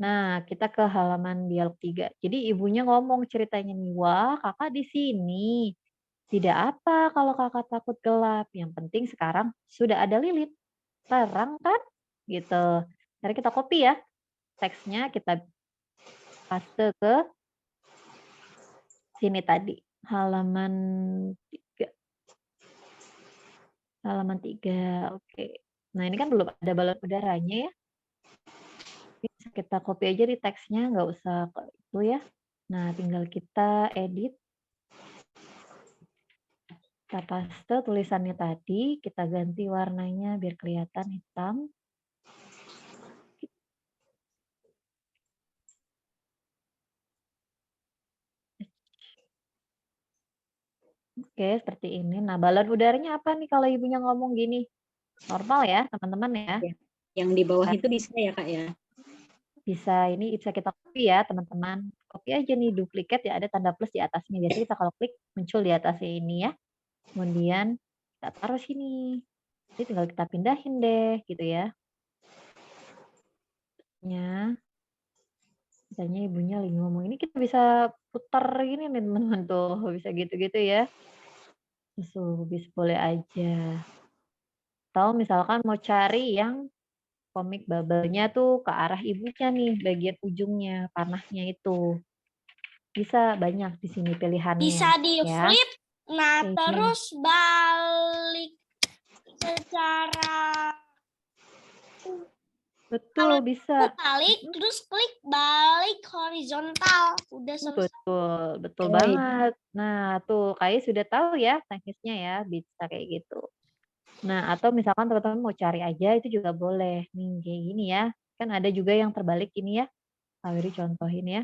Nah, kita ke halaman dialog 3. Jadi ibunya ngomong ceritanya nih, wah kakak di sini. Tidak apa kalau kakak takut gelap. Yang penting sekarang sudah ada lilin. Terang kan? Gitu. Mari kita copy ya. Teksnya kita paste ke sini tadi. Halaman 3. Halaman 3. Oke. Nah, ini kan belum ada balon udaranya ya. Bisa kita copy aja di teksnya, nggak usah ke itu ya. Nah, tinggal kita edit. Kita paste tulisannya tadi, kita ganti warnanya biar kelihatan hitam. Oke, seperti ini. Nah, balon udaranya apa nih kalau ibunya ngomong gini? Normal ya, teman-teman ya. Yang di bawah itu bisa ya Kak ya? Bisa, ini bisa kita copy ya, teman-teman. Copy aja nih, duplikat ya, ada tanda plus di atasnya. Biasanya kita kalau klik, muncul di atasnya ini ya. Kemudian kita taruh sini. Jadi tinggal kita pindahin deh, gitu ya. Misalnya ibunya lagi ngomong ini, kita bisa putar gini nih teman-teman tuh. Bisa gitu-gitu ya. Bisa boleh aja. Atau misalkan mau cari yang komik bubble-nya tuh ke arah ibunya nih, bagian ujungnya, panahnya itu. Bisa banyak di sini pilihannya. Bisa di ya. flip, nah Kayak gini. terus balik secara Betul, bisa. balik, terus klik balik horizontal. Udah selesai. Betul Oh, iya. banget. Nah, tuh Kai sudah tahu ya teknisnya ya, bisa kayak gitu. Nah, atau misalkan teman-teman mau cari aja itu juga boleh. Nih, kayak gini ya. Kan ada juga yang terbalik ini ya. Kak Wiri contohin ya.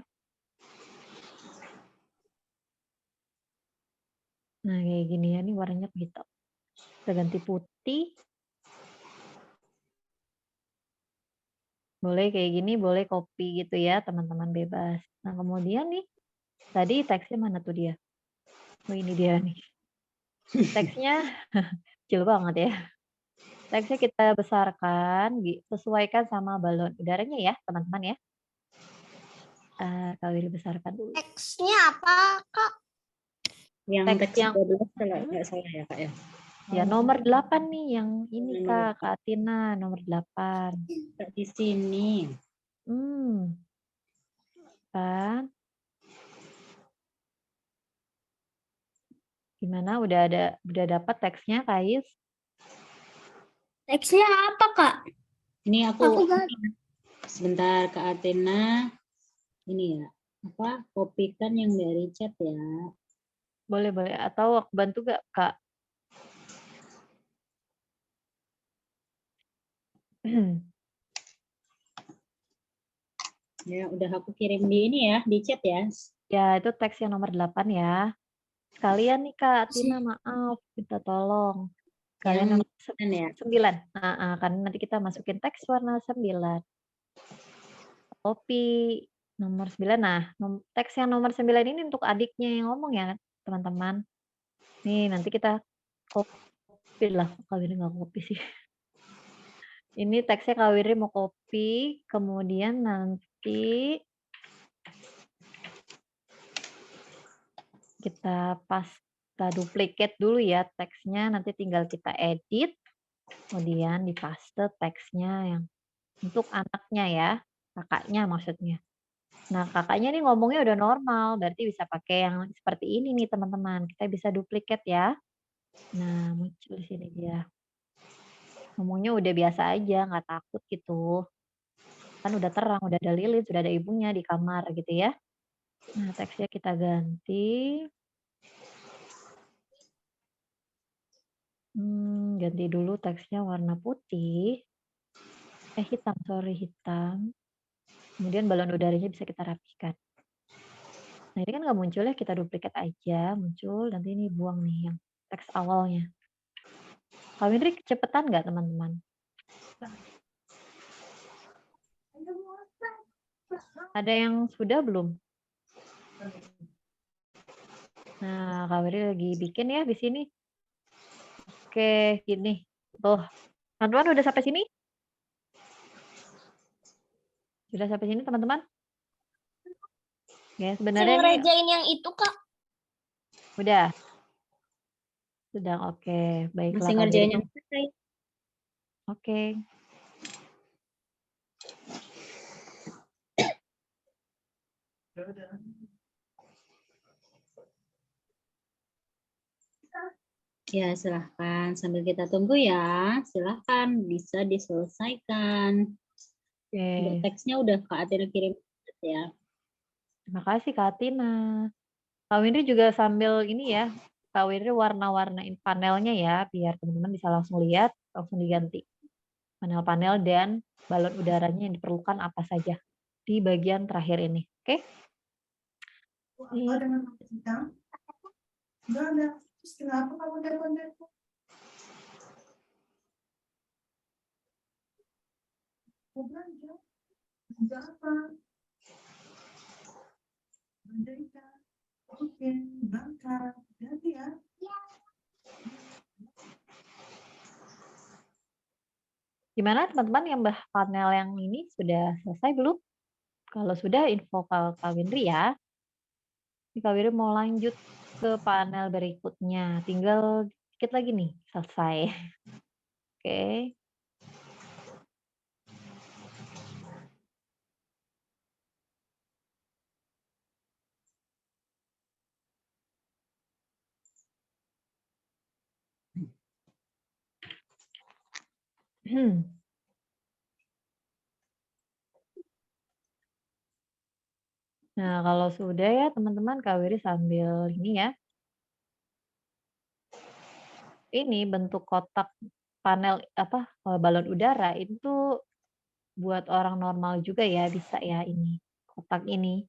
Nah, kayak gini ya, ini warnanya gitu. Kita ganti putih. Boleh kayak gini, boleh copy gitu ya, teman-teman bebas. Nah, kemudian nih, tadi teksnya mana tuh dia? Oh, ini dia nih. Teksnya kecil banget ya. Teksnya kita besarkan, sesuaikan sama balon udaranya ya, teman-teman ya. Kak Wiri besarkan dulu. Teksnya apa, Kak? Yang Teks teks yang 12 kalau nggak salah ya Kak ya. ya nomor 8 nih yang ini Nomor Kak Atina nomor 8. Kak di sini. Kan? Gimana? Udah dapat teksnya, Kais? Teksnya apa, Kak? Ini Aku aku nggak. sebentar Kak Athena. Ini ya, apa? Kopikan yang dari chat ya. Boleh. Atau aku bantu gak, Kak? Ya, udah aku kirim di ini ya, di chat ya. Ya, itu teks yang nomor 8 ya. Sekalian nih Kak Tina, maaf, minta tolong. Kalian Yang nomor ya. 9. Karena nanti kita masukin teks warna 9. Copy nomor 9. Nah, teks yang nomor 9 ini untuk adiknya yang ngomong ya, teman-teman. Nih, nanti kita copy lah. Kak Wiri nggak copy sih. Ini teksnya Kak Wiri mau copy, kemudian nanti kita duplicate dulu ya teksnya, nanti tinggal kita edit, kemudian dipaste teksnya yang untuk anaknya ya, kakaknya maksudnya. Nah, kakaknya nih ngomongnya udah normal, berarti bisa pakai yang seperti ini nih teman-teman. Kita bisa duplicate ya. Nah, muncul di sini dia. Ngomongnya udah biasa aja, nggak takut gitu. Kan udah terang, udah ada lilin, sudah ada ibunya di kamar gitu ya. Nah, teksnya kita ganti. Ganti dulu teksnya warna putih. Hitam, hitam. Kemudian balon udaranya bisa kita rapikan. Nah, ini kan nggak muncul ya, kita duplikat aja, muncul. Nanti ini buang nih yang teks awalnya. Kak Windri kecepatan nggak teman-teman? Ada yang sudah belum? Nah, Kak Windri lagi bikin ya di sini. Oke, gini. Tuh, teman-teman udah sampai sini? Sudah sampai sini teman-teman? Ya, sebenarnya ini ngerjain yang itu, Kak. udah. Sudah, oke. Baiklah. Masih ngerjain yang selesai. Oke. Ya, silahkan. Sambil kita tunggu ya, silahkan bisa diselesaikan. Untuk teksnya udah Kak Athena kirim ya. Terima kasih Kak Tina. Kak Windri juga sambil ini ya, Kak Windri warna-warnain panelnya ya, biar teman-teman bisa langsung lihat, langsung diganti. Panel-panel dan balon udaranya yang diperlukan apa saja di bagian terakhir ini. Oke? Ada nama hitam? Enggak ada. Terus kenapa kamu telepon-telepon? Mau belanja? Belanja apa? Belanja ikan. Oke, berangkat. Hati ya. Gimana teman-teman yang panel yang ini sudah selesai belum? Kalau sudah info Kak Windri ya. Ini Kak Windri mau lanjut ke panel berikutnya. Tinggal dikit lagi nih, selesai. Oke. Nah, kalau sudah ya teman-teman, Kak Wiri sambil ini ya. Ini bentuk kotak panel balon udara itu buat orang normal juga ya, bisa ya ini, kotak ini.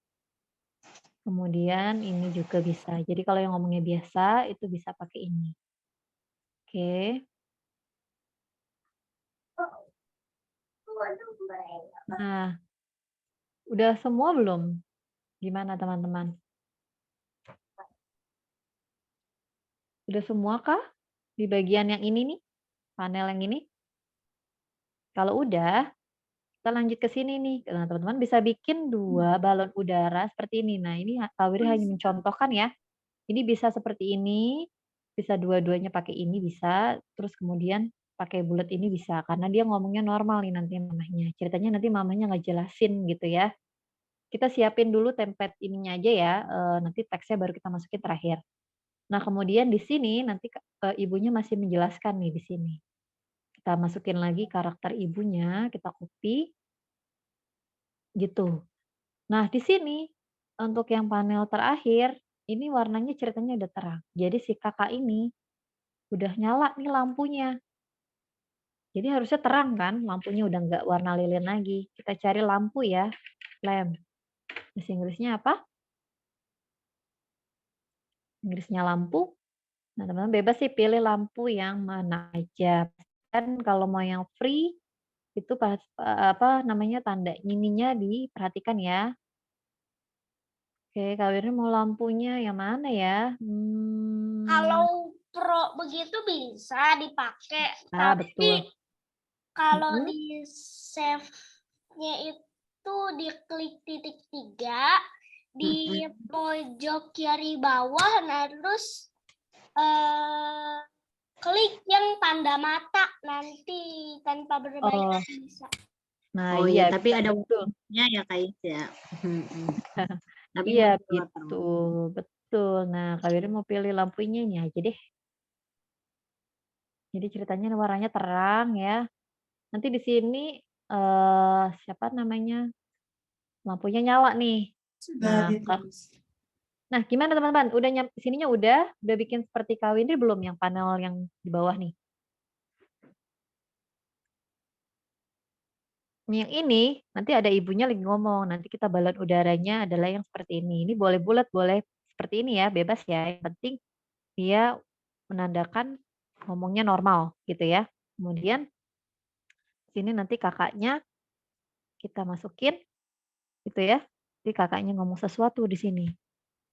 Kemudian ini juga bisa. Jadi kalau yang ngomongnya biasa itu bisa pakai ini. Oke. Nah, udah semua belum? Gimana teman-teman? Udah semua kah di bagian yang ini nih? Panel yang ini? Kalau udah, kita lanjut ke sini nih. Nah, teman-teman bisa bikin 2 balon udara seperti ini. Nah, ini Kak Wiri hanya mencontohkan ya. Ini bisa seperti ini, bisa dua-duanya pakai ini bisa, terus kemudian pakai bulat ini bisa, karena dia ngomongnya normal nih nanti mamahnya. Ceritanya nanti mamahnya ngejelasin gitu ya. Kita siapin dulu template ininya aja ya, nanti teksnya baru kita masukin terakhir. Nah, kemudian di sini nanti ibunya masih menjelaskan nih di sini. Kita masukin lagi karakter ibunya, kita copy, gitu. Nah, di sini untuk yang panel terakhir, ini warnanya ceritanya udah terang. Jadi si kakak ini udah nyala nih lampunya. Jadi harusnya terang kan, lampunya udah nggak warna lilin lagi. Kita cari lampu ya, lamp. Bahasa Inggrisnya apa? Inggrisnya lampu. Nah, teman-teman bebas sih pilih lampu yang mana aja. Kan kalau mau yang free itu pas apa namanya tanda ininya diperhatikan ya. Oke, Kak Wirni mau lampunya yang mana ya? Kalau pro begitu bisa dipakai, tapi Betul. kalau Mhm. di save-nya itu diklik titik 3 di pojok kiri bawah, nah terus klik yang tanda mata nanti tanpa berbayar bisa. Nah, Oh iya iya, tapi bisa, ada betul. waktunya ya Kak Is ya. Tapi Iya, betul lah, gitu. Betul. Nah, Kak Wirni mau pilih lampunya ini aja deh. Jadi ceritanya warnanya terang ya. Nanti di sini siapa namanya? Lampunya nyala nih. Sudah ditulis. Nah, gimana teman-teman? Udah sininya udah bikin seperti Kak Windy belum yang panel yang di bawah nih? Yang ini nanti ada ibunya lagi ngomong. Nanti kita balon udaranya adalah yang seperti ini. Ini boleh bulat, boleh seperti ini ya, bebas ya. Yang penting dia menandakan ngomongnya normal gitu ya. Kemudian sini nanti kakaknya kita masukin gitu ya. Jadi kakaknya ngomong sesuatu di sini.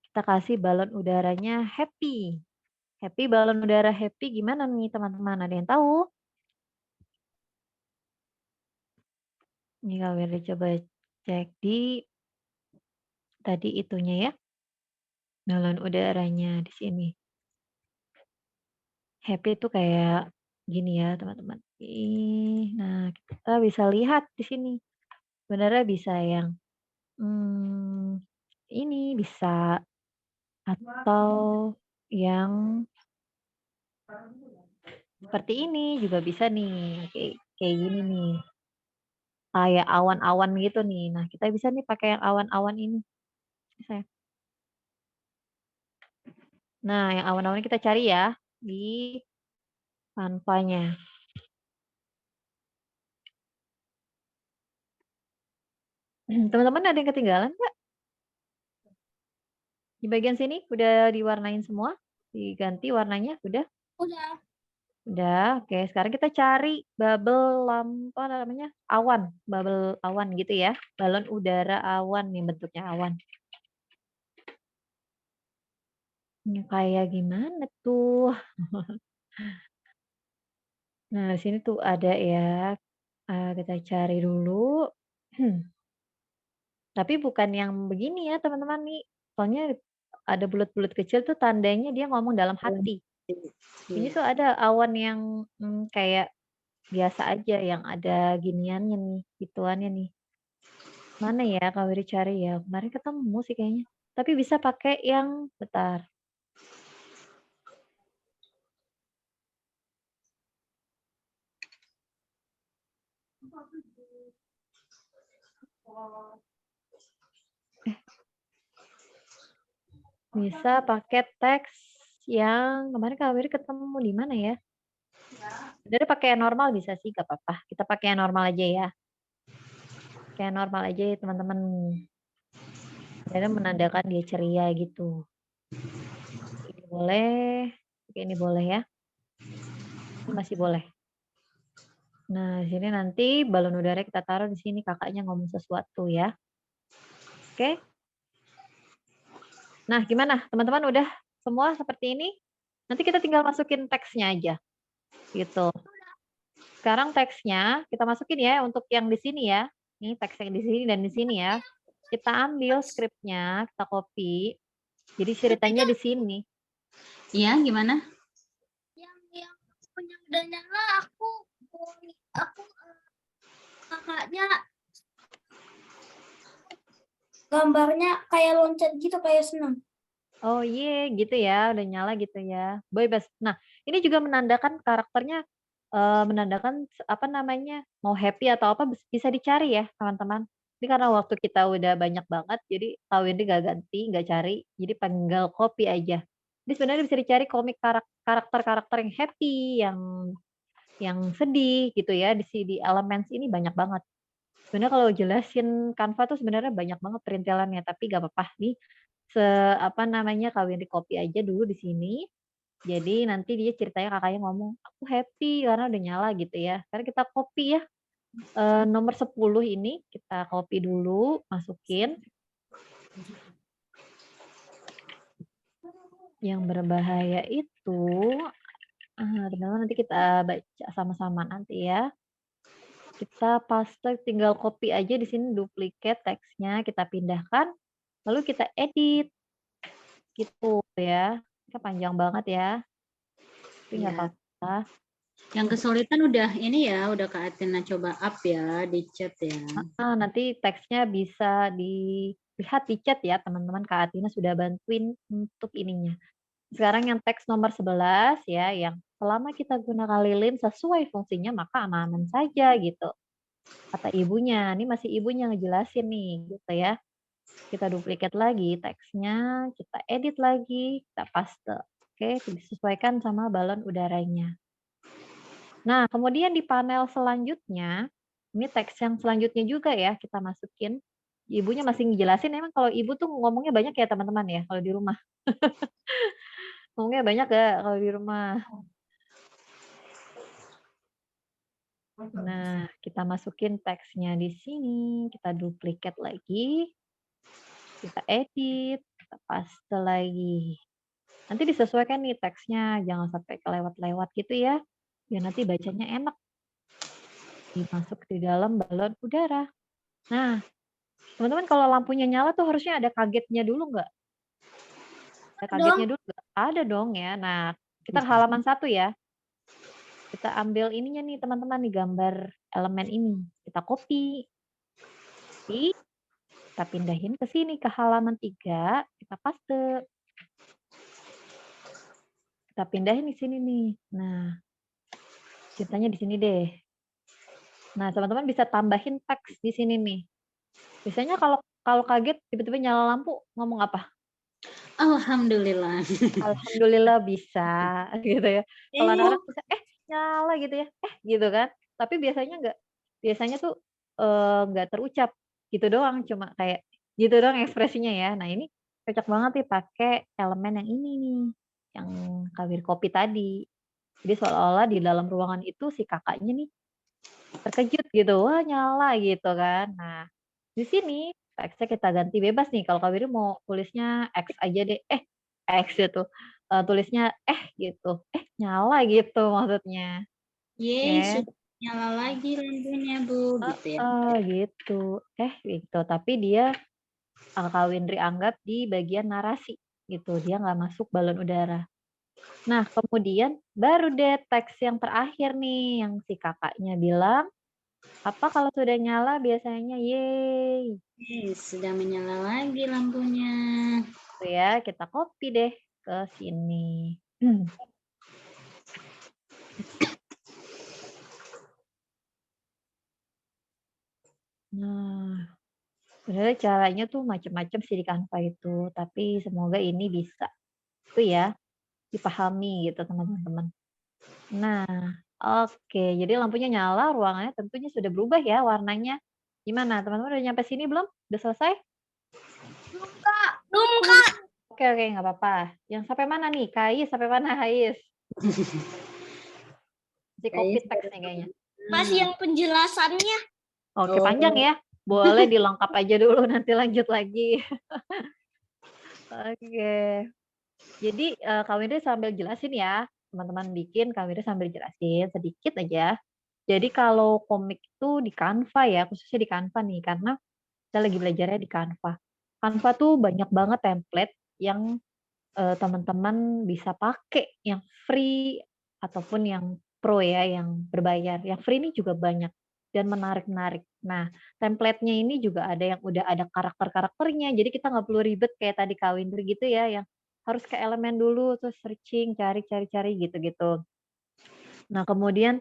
Kita kasih balon udaranya happy. Happy, balon udara happy gimana nih teman-teman? Ada yang tahu? Ini Kak Wirly coba cek di tadi itunya ya. Balon udaranya di sini. Happy itu kayak gini ya teman-teman. Nah kita bisa lihat di sini. Sebenarnya bisa yang ini bisa atau yang seperti ini juga bisa nih. Kayak gini nih. Kayak awan-awan gitu nih. Nah, kita bisa nih pakai yang awan-awan ini. Bisa ya? Nah, yang awan-awan kita cari ya di Canva-nya. Teman-teman ada yang ketinggalan nggak? Di bagian sini udah diwarnain semua? Diganti warnanya? Udah? Udah. Udah. Oke, sekarang kita cari bubble apa namanya? Awan. Bubble awan gitu ya. Balon udara awan nih bentuknya awan. Ini kayak gimana tuh? Nah, di sini tuh ada ya. Kita cari dulu. Tapi bukan yang begini ya teman-teman nih. Soalnya ada bulat-bulat kecil tuh tandanya dia ngomong dalam hati. Ini Iya. tuh ada awan yang kayak biasa aja yang ada giniannya nih, gituannya nih. Mana ya Kak Wiri cari ya? Kemarin ketemu sih kayaknya. Tapi bisa pakai yang bentar. Bisa pakai teks yang kemarin Kak Wiri ketemu di mana ya? Sebenarnya pakai yang normal bisa sih, gak apa-apa. Kita pakai yang normal aja ya. Kayak normal aja ya teman-teman. Karena menandakan dia ceria gitu. Ini boleh, ini boleh ya. Ini masih boleh. Nah, di sini nanti balon udara kita taruh di sini kakaknya ngomong sesuatu ya. Oke. Nah, gimana? Teman-teman udah semua seperti ini? Nanti kita tinggal masukin teksnya aja. Gitu. Sekarang teksnya kita masukin ya untuk yang di sini ya. Ini teks yang di sini dan di sini ya. Kita ambil skripnya, kita copy. Jadi ceritanya di sini. Iya, gimana? Yang punya udah nyala aku kakaknya gambarnya kayak loncat gitu, kayak senang. Oh iya, gitu ya, udah nyala gitu ya. Bebas. Nah, ini juga menandakan karakternya, menandakan apa namanya, mau happy atau apa bisa dicari ya, teman-teman. Ini karena waktu kita udah banyak banget, jadi tahu ini nggak ganti, nggak cari, jadi tinggal copy aja. Ini sebenarnya bisa dicari komik karakter-karakter yang happy, yang sedih gitu ya, di Elements ini banyak banget. Sebenarnya kalau jelasin Canva tuh sebenarnya banyak banget perintilannya, tapi nggak apa-apa nih, apa namanya, kawin di copy aja dulu di sini. Jadi nanti dia ceritanya kakaknya ngomong, "Aku happy karena udah nyala," gitu ya. Sekarang kita copy ya, nomor 10 ini kita copy dulu, masukin. Yang berbahaya itu, teman-teman nanti kita baca sama-sama nanti ya. Kita paste, tinggal copy aja di sini duplicate teksnya, kita pindahkan, lalu kita edit. Gitu ya. Ini panjang banget ya. Tapi nggak Iya. apa-apa. Yang kesulitan udah ini ya, udah Kak Atina coba up ya di chat ya. Nanti teksnya bisa dilihat di chat ya, teman-teman. Kak Atina sudah bantuin untuk ininya. Sekarang yang teks nomor 11 ya, yang selama kita gunakan lilin sesuai fungsinya maka aman-aman saja gitu. Kata ibunya, ini masih ibunya ngejelasin nih gitu ya. Kita duplicate lagi teksnya, kita edit lagi, kita paste. Oke, disesuaikan sama balon udaranya. Nah, kemudian di panel selanjutnya, ini teks yang selanjutnya juga ya kita masukin. Ibunya masih ngejelasin, emang kalau ibu tuh ngomongnya banyak ya teman-teman ya kalau di rumah. Ngomongnya banyak gak kalau di rumah? Nah, kita masukin teksnya di sini, kita duplicate lagi, kita edit, kita paste lagi. Nanti disesuaikan nih teksnya, jangan sampai kelewat-lewat gitu ya, biar nanti bacanya enak. Dimasuk di dalam balon udara. Nah, teman-teman kalau lampunya nyala tuh harusnya ada kagetnya dulu nggak? Ada kagetnya dulu nggak? Ada dong ya. Nah, kita ke halaman 1 ya. Kita ambil ininya nih teman-teman nih gambar elemen ini. Kita copy. Kita pindahin ke sini ke halaman 3, kita paste. Kita pindahin di sini nih. Nah, ceritanya di sini deh. Nah, teman-teman bisa tambahin teks di sini nih. Biasanya kalau kaget tiba-tiba nyala lampu ngomong apa? Alhamdulillah. Alhamdulillah bisa gitu ya. Kalau anak-anak bisa, nyala gitu ya, gitu kan. Tapi biasanya enggak. Biasanya tuh enggak terucap gitu doang, cuma kayak gitu doang ekspresinya ya. Nah, ini cocok banget nih pakai elemen yang ini nih, yang kawir kopi tadi. Jadi seolah-olah di dalam ruangan itu si kakaknya nih terkejut gitu, wah nyala gitu kan. Nah, di sini teksnya kita ganti bebas nih, kalau Kak Wiri mau tulisnya X aja deh, X itu, tulisnya gitu, nyala gitu maksudnya. Yeay, Oke. sudah nyala lagi lampunya, Bu, gitu ya. Gitu. Gitu, tapi dia Kak Windri anggap di bagian narasi. gitu. Dia nggak masuk balon udara. Nah, kemudian baru deh teks yang terakhir nih, yang si kakaknya bilang, apa kalau sudah nyala biasanya, yeay. Sudah menyala lagi lampunya. Tuh ya, kita copy deh ke sini. Nah, sebenarnya caranya tuh macam-macam sih di Canva itu, tapi semoga ini bisa tuh ya dipahami gitu teman-teman. Nah, oke, jadi lampunya nyala, ruangannya tentunya sudah berubah ya warnanya. Gimana, teman-teman udah nyampe sini belum? Udah selesai? Belum Kak. Oke, nggak apa-apa. Yang sampai mana nih? Kais sampai mana, Kais? Masih copy Kais text nih kayaknya. Masih yang penjelasannya. Oke, Oh. panjang ya. Boleh dilengkap aja dulu, nanti lanjut lagi. Oke. Jadi Kak Windri sambil jelasin ya, teman-teman bikin, Kak Windri sambil jelasin sedikit aja. Jadi kalau komik itu di Canva ya, khususnya di Canva nih, karena kita lagi belajarnya di Canva. Canva tuh banyak banget template yang teman-teman bisa pakai, yang free ataupun yang pro ya, yang berbayar. Yang free ini juga banyak dan menarik-menarik. Nah, template-nya ini juga ada yang udah ada karakter-karakternya, jadi kita nggak perlu ribet kayak tadi Kak Windri gitu ya, yang harus ke elemen dulu, terus searching, cari gitu-gitu. Nah, kemudian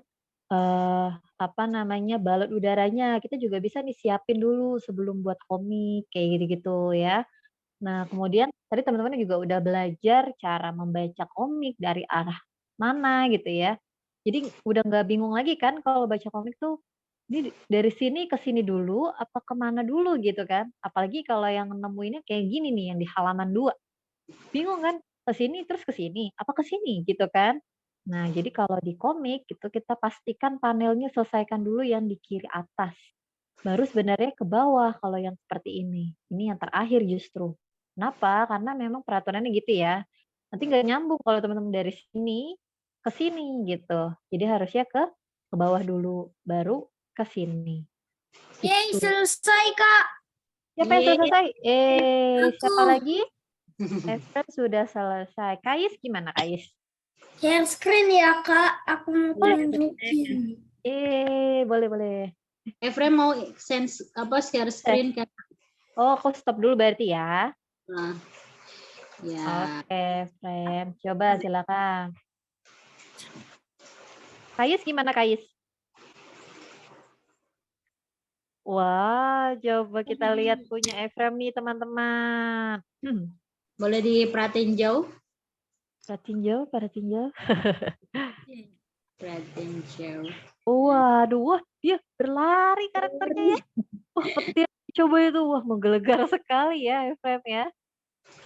apa namanya, balon udaranya kita juga bisa nih siapin dulu sebelum buat komik, kayak gitu-gitu ya. Nah, kemudian tadi teman-teman juga udah belajar cara membaca komik dari arah mana gitu ya. Jadi udah nggak bingung lagi kan kalau baca komik tuh, ini dari sini ke sini dulu, apa kemana dulu gitu kan. Apalagi kalau yang nemuinnya kayak gini nih, yang di halaman 2. Bingung kan, ke sini terus ke sini, apa ke sini gitu kan. Nah, jadi kalau di komik itu kita pastikan panelnya selesaikan dulu yang di kiri atas. Baru sebenarnya ke bawah kalau yang seperti ini. Ini yang terakhir justru. Kenapa? Karena memang peraturannya gitu ya. Nanti nggak nyambung kalau teman-teman dari sini ke sini gitu. Jadi harusnya ke bawah dulu, baru ke sini. Yeay, Gitu. selesai Kak. Siapa yang sudah selesai? Siapa Aku. lagi? Efren sudah selesai. Kais gimana Kais? Share screen ya Kak. Aku mau Boleh. tunjukin. Boleh. Efrem mau share screen kan? Oh, aku stop dulu berarti ya. Nah, ya. Oke, Frem. Coba silakan. Kais gimana Kais? Wah, coba kita lihat punya Efrem nih teman-teman. Boleh diperhatiin jauh? Perhatiin jauh. Perhatiin jauh. Waduh, wah dia berlari karakternya ya. Wah, petir coba itu. Wah, menggelegar sekali ya Efrem ya.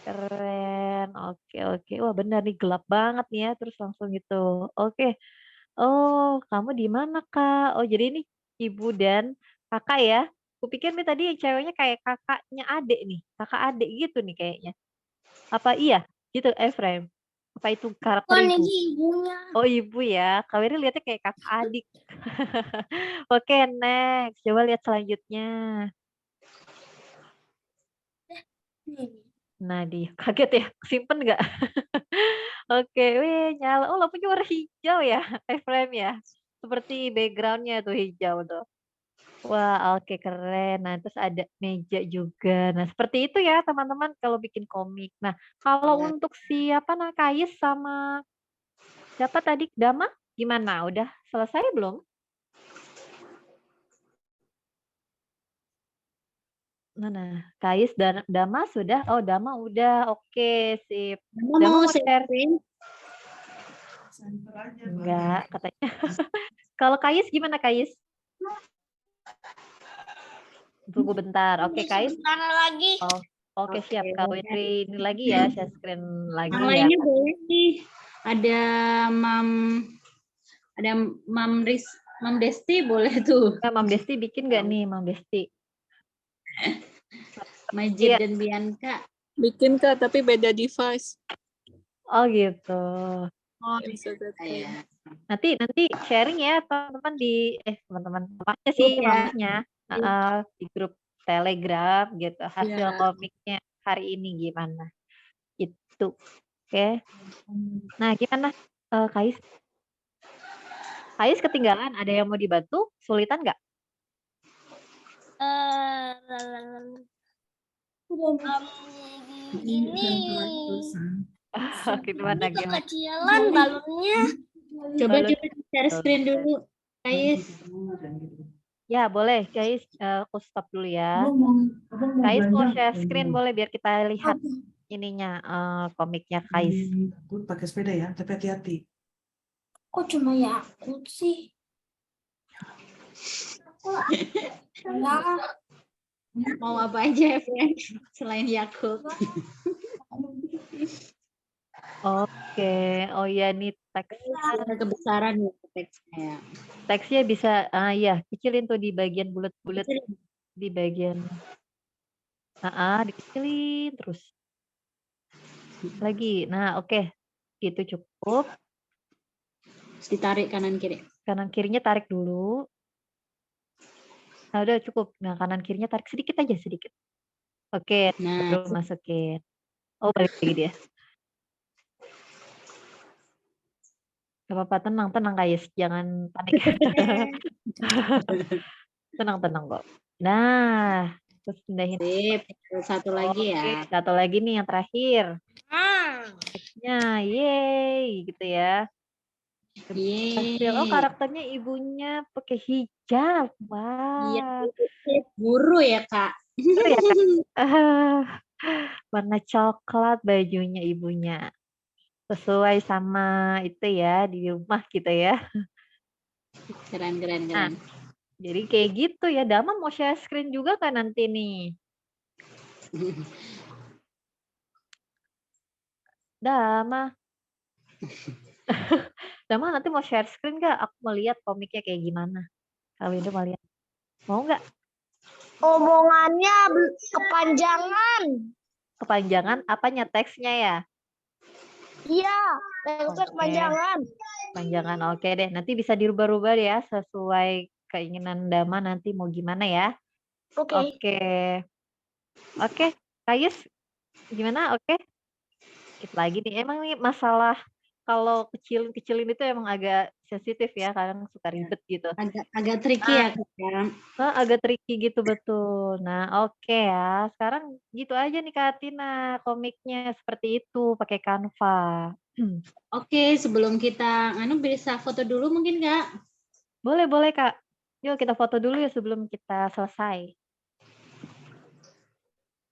Keren. Oke. Wah, benar nih gelap banget nih ya. Terus langsung gitu. Oke. Oh, kamu di mana, Kak? Oh, jadi ini ibu dan kakak ya? Kupikir nih tadi yang ceweknya kayak kakaknya adik nih. Kakak adik gitu nih kayaknya. Apa iya? Gitu, Efrem? Apa itu karakter Bukan ibu? ini ibunya. Oh, ibu ya. Kak Wiri lihatnya kayak kakak adik. Oke, next. Coba lihat selanjutnya. Nih. Nah, dia kaget ya. Simpen nggak? Oke, wih, nyala. Oh, lampunya warna hijau ya, Efrem ya? Seperti backgroundnya tuh hijau tuh. Wah, oke keren. Nah, terus ada meja juga. Nah, seperti itu ya teman-teman kalau bikin komik. Nah, kalau Ya. untuk siapa nah Kais sama siapa tadi Dama gimana? Udah selesai belum? Nah, Kais dan Dama sudah? Oh, Dama udah. Oke, sip. Kamu Dama mau mau share share? screen? Center aja, Enggak, katanya. Kalau Kais gimana Kais? Tunggu bentar. Oke, Kais. Sebentar lagi. Oh, oke siap. Kak Windri ini lagi ya, share screen lagi Yang ya. lainnya boleh nih. Ada Mam Desti boleh tuh. Nah, Mam Desti bikin nggak nih, Mam Desti? Majid Iya. dan Bianca. Bikin Kak, tapi beda device. Oh gitu. Oh, bisa Ya. Nanti sharing ya teman-teman teman-teman mamanya sih, Ya. mamanya di grup Telegram gitu. Hasil komiknya hari ini gimana? Itu. Oke. Nah, gimana Kais? Kais ketinggalan, ada yang mau dibantu? Sulitan nggak? Ini Gimana gimana? kecilan balonnya. Coba Balon. share screen dulu, Kais. Ya, boleh. Kais, aku stop dulu ya. Abang mau Kais mau belanja. share screen boleh biar kita lihat ininya komiknya Kais. Aku pakai sepeda ya, tapi hati-hati. Kok cuma Yakult sih? Enggak. Mau apa aja, friend? Selain Yakult. Oke. Oh iya, nih Ada kebesaran ya teksnya. teksnya bisa ya kecilin tuh di bagian bulat-bulat di bagian dikecilin terus lagi. Nah, oke. Itu cukup. Terus ditarik kanan kiri. Kanan kirinya tarik dulu. Nah, udah cukup. Nah, kanan kirinya tarik sedikit aja, sedikit. Oke, Nah, baru masukin. Oh, balik lagi dia. Gak apa-apa, tenang Kais, jangan panik. Tenang kok. Nah, terus pindahin. sip. Satu lagi Oke, ya. satu lagi nih yang terakhir. Teksnya, yeay, gitu ya. Berhasil. Oh, Yeay. karakternya ibunya pakai hijab. Iya, Wah. guru ya, Kak. Betul ya, Kak? Ah, warna coklat bajunya ibunya. Sesuai sama itu ya, di rumah gitu ya. Keren. Nah, jadi kayak gitu ya. Dama mau share screen juga kan nanti nih? Dama. Dama nanti mau share screen nggak? Aku mau lihat komiknya kayak gimana. Kalau itu mau lihat. Mau nggak? Omongannya kepanjangan. Kepanjangan apanya? Teksnya ya? Iya, teksnya Oke. kepanjangan. Kepanjangan. Oke deh. Nanti bisa dirubah-rubah ya sesuai keinginan Dama nanti mau gimana ya. Oke. Oke. Kayus gimana? Oke. Dikit lagi nih. Emang nih masalah kalau kecilin itu emang agak sensitif ya, kadang suka ribet gitu. Agak tricky ya, Kak. Agak tricky gitu betul. Nah, oke ya. Sekarang gitu aja nih Kak Tina, komiknya seperti itu pakai Canva. Oke, sebelum kita bisa foto dulu mungkin, Kak? Boleh Kak. Yuk kita foto dulu ya sebelum kita selesai.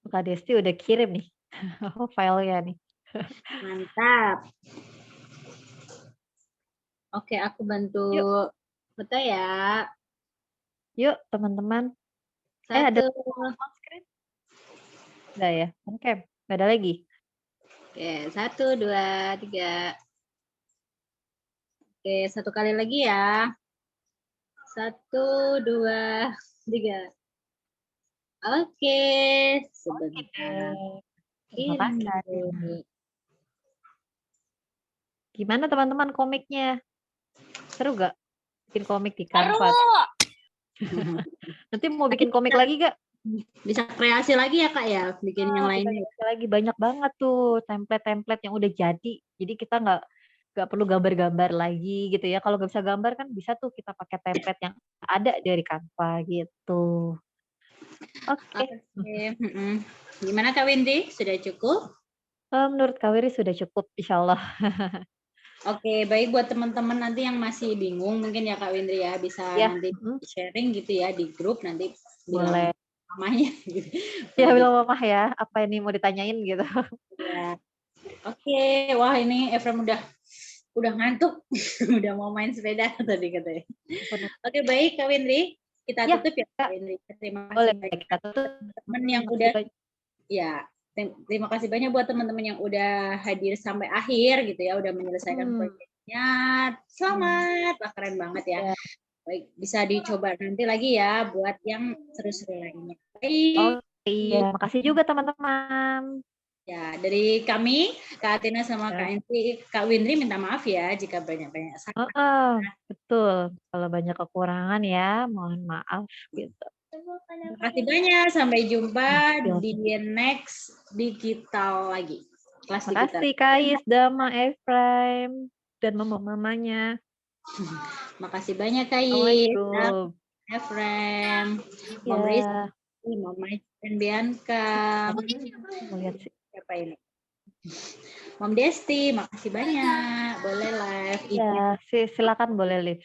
Kak Desti udah kirim nih filenya nih. Mantap. Oke, aku bantu foto ya. Yuk teman-teman. Satu. Ada on screen? Udah ya, on cam. Nggak ada lagi. Oke, 1, 2, 3. Oke, satu kali lagi ya. 1, 2, 3. Oke, sebentar. Terima kasih. Gimana teman-teman komiknya? Seru gak bikin komik di Canva? Nanti mau bikin komik lagi gak? Bisa kreasi lagi ya Kak ya, bikin yang lainnya. Lagi banyak banget tuh template-template yang udah jadi. Jadi kita nggak perlu gambar-gambar lagi gitu ya. Kalau nggak bisa gambar kan bisa tuh kita pakai template yang ada dari Canva gitu. Oke. Gimana Kak Windy? Sudah cukup? Menurut Kak Wiri sudah cukup, insya Allah. Oke, baik buat teman-teman nanti yang masih bingung mungkin ya Kak Windri ya bisa nanti sharing gitu ya di grup nanti boleh. Mamanya gitu. Ya bilang mamah ya, apa ini mau ditanyain gitu. Ya. Oke, wah ini Efrem udah ngantuk, udah mau main sepeda tadi katanya. Oke, baik Kak Windri, kita tutup ya Kak Windri. Terima kasih banyak kita tutup. Teman yang udah ya. Terima kasih banyak buat teman-teman yang udah hadir sampai akhir gitu ya, udah menyelesaikan proyeknya. Selamat, wah keren banget ya. Baik, bisa dicoba nanti lagi ya buat yang seru-seru lainnya. Baik. Iya, makasih juga teman-teman. Ya, dari kami, Kak Atina sama Kak Windri minta maaf ya jika banyak-banyak salah. Betul, kalau banyak kekurangan ya, mohon maaf gitu. Terima kasih banyak, sampai jumpa di next digital lagi. kelas digital. Makasih Kais, Dama, Efraim, dan mama-mamanya. Makasih banyak Kais, Assalamualaikum. Efrem, Mom Rizky, Ya, Mama dan Bianca. mau lihat sih. Siapa ini? Mom Desti, makasih banyak. Boleh live. Ya, silakan boleh live.